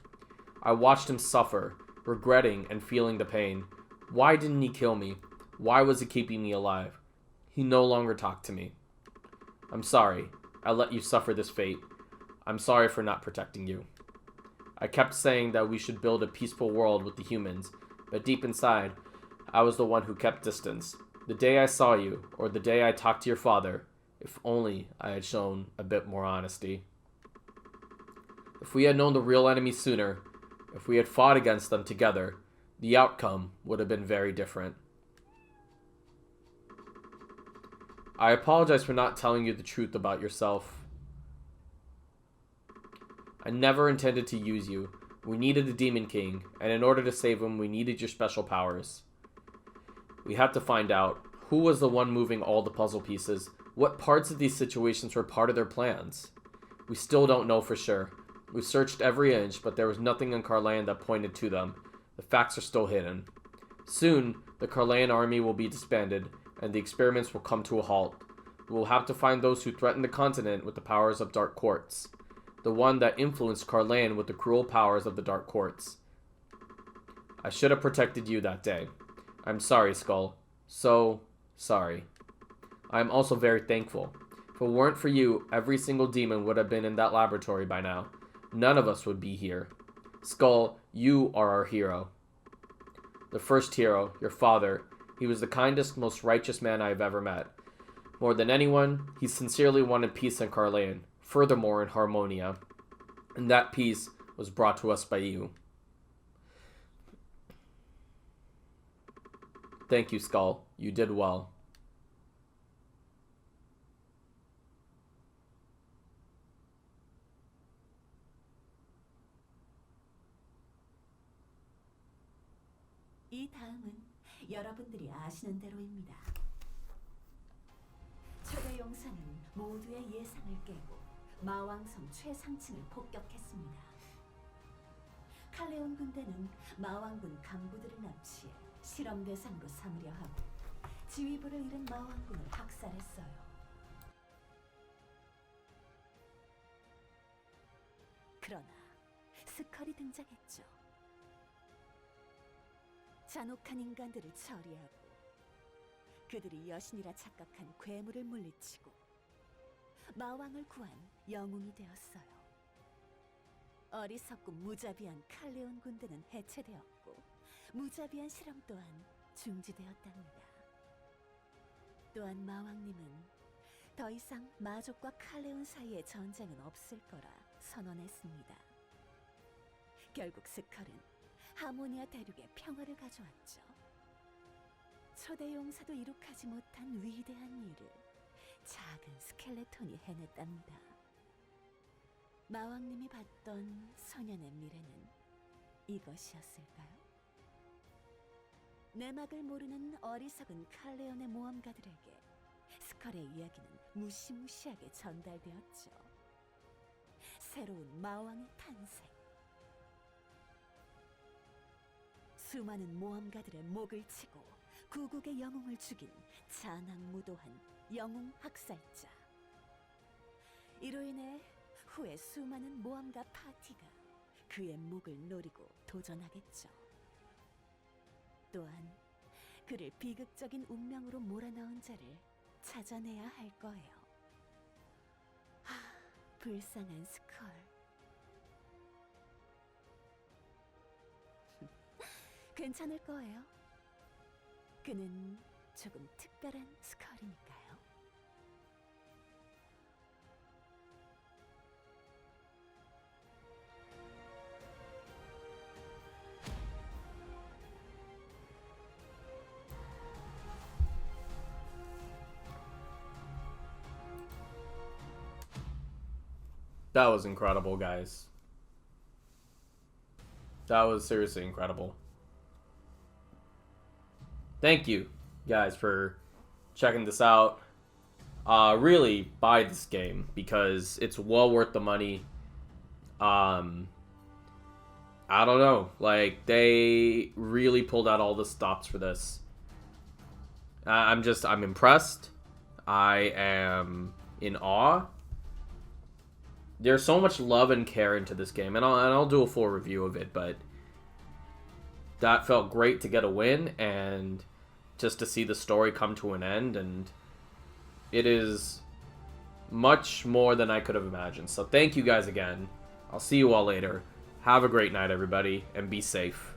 Speaker 1: I watched him suffer, regretting and feeling the pain. Why didn't he kill me? Why was he keeping me alive? He no longer talked to me. I'm sorry. I let you suffer this fate. I'm sorry for not protecting you. I kept saying that we should build a peaceful world with the humans, but deep inside, I was the one who kept distance. The day I saw you, or the day I talked to your father, if only I had shown a bit more honesty. If we had known the real enemy sooner, if we had fought against them together, the outcome would have been very different. I apologize for not telling you the truth about yourself. I never intended to use you. We needed the Demon King, and in order to save him, we needed your special powers. We had to find out who was the one moving all the puzzle pieces, what parts of these situations were part of their plans. We still don't know for sure. We searched every inch, but there was nothing in Carleon that pointed to them. The facts are still hidden. Soon, the Carleon army will be disbanded, and the experiments will come to a halt. We will have to find those who threatened the continent with the powers of Dark Quartz. The one that influenced Carleon with the cruel powers of the Dark Quartz. I should have protected you that day. I'm sorry, Skul. So sorry. I am also very thankful. If it weren't for you, every single demon would have been in that laboratory by now. None of us would be here. Skul, you are our hero. The first hero, your father, he was the kindest, most righteous man I have ever met. More than anyone, he sincerely wanted peace in Carleon, furthermore in Harmonia. And that peace was brought to us by you. Thank you, Skul. You did well.
Speaker 2: 이 다음은 여러분들이 아시는 대로입니다. 초대 용사는 모두의 예상을 깨고 마왕성 최상층을 폭격했습니다. 칼레온 군대는 마왕군 간부들을 납치해 실험 대상으로 삼으려 하고 지휘부를 잃은 마왕군을 학살했어요. 그러나 스컬이 등장했죠. 잔혹한 인간들을 처리하고 그들이 여신이라 착각한 괴물을 물리치고 마왕을 구한 영웅이 되었어요. 어리석고 무자비한 칼레온 군대는 해체되었고 무자비한 실험 또한 중지되었답니다. 또한 마왕님은 더 이상 마족과 칼레온 사이의 전쟁은 없을 거라 선언했습니다. 결국 스컬은 하모니아 대륙에 평화를 가져왔죠. 초대 용사도 이룩하지 못한 위대한 일을 작은 스켈레톤이 해냈답니다. 마왕님이 봤던 소년의 미래는 이것이었을까요? 내막을 모르는 어리석은 칼레온의 모험가들에게 스컬의 이야기는 무시무시하게 전달되었죠. 새로운 마왕의 탄생. 수많은 모험가들의 목을 치고 구국의 영웅을 죽인 잔악무도한 영웅 학살자. 이로 인해 후에 수많은 모험가 파티가 그의 목을 노리고 도전하겠죠. 또한 그를 비극적인 운명으로 몰아넣은 자를 찾아내야 할 거예요. 불쌍한 스컬. 괜찮을 거예요. 그는 조금 특별한 스컬이니까요.
Speaker 1: That was incredible, guys. That was seriously incredible. Thank you, guys, for checking this out. Really buy this game because it's well worth the money. I don't know, like they really pulled out all the stops for this. I'm impressed. I am in awe. There's so much love and care into this game, and I'll do a full review of it, but that felt great to get a win and just to see the story come to an end, and it is much more than I could have imagined. So thank you guys again. I'll see you all later. Have a great night, everybody, and be safe.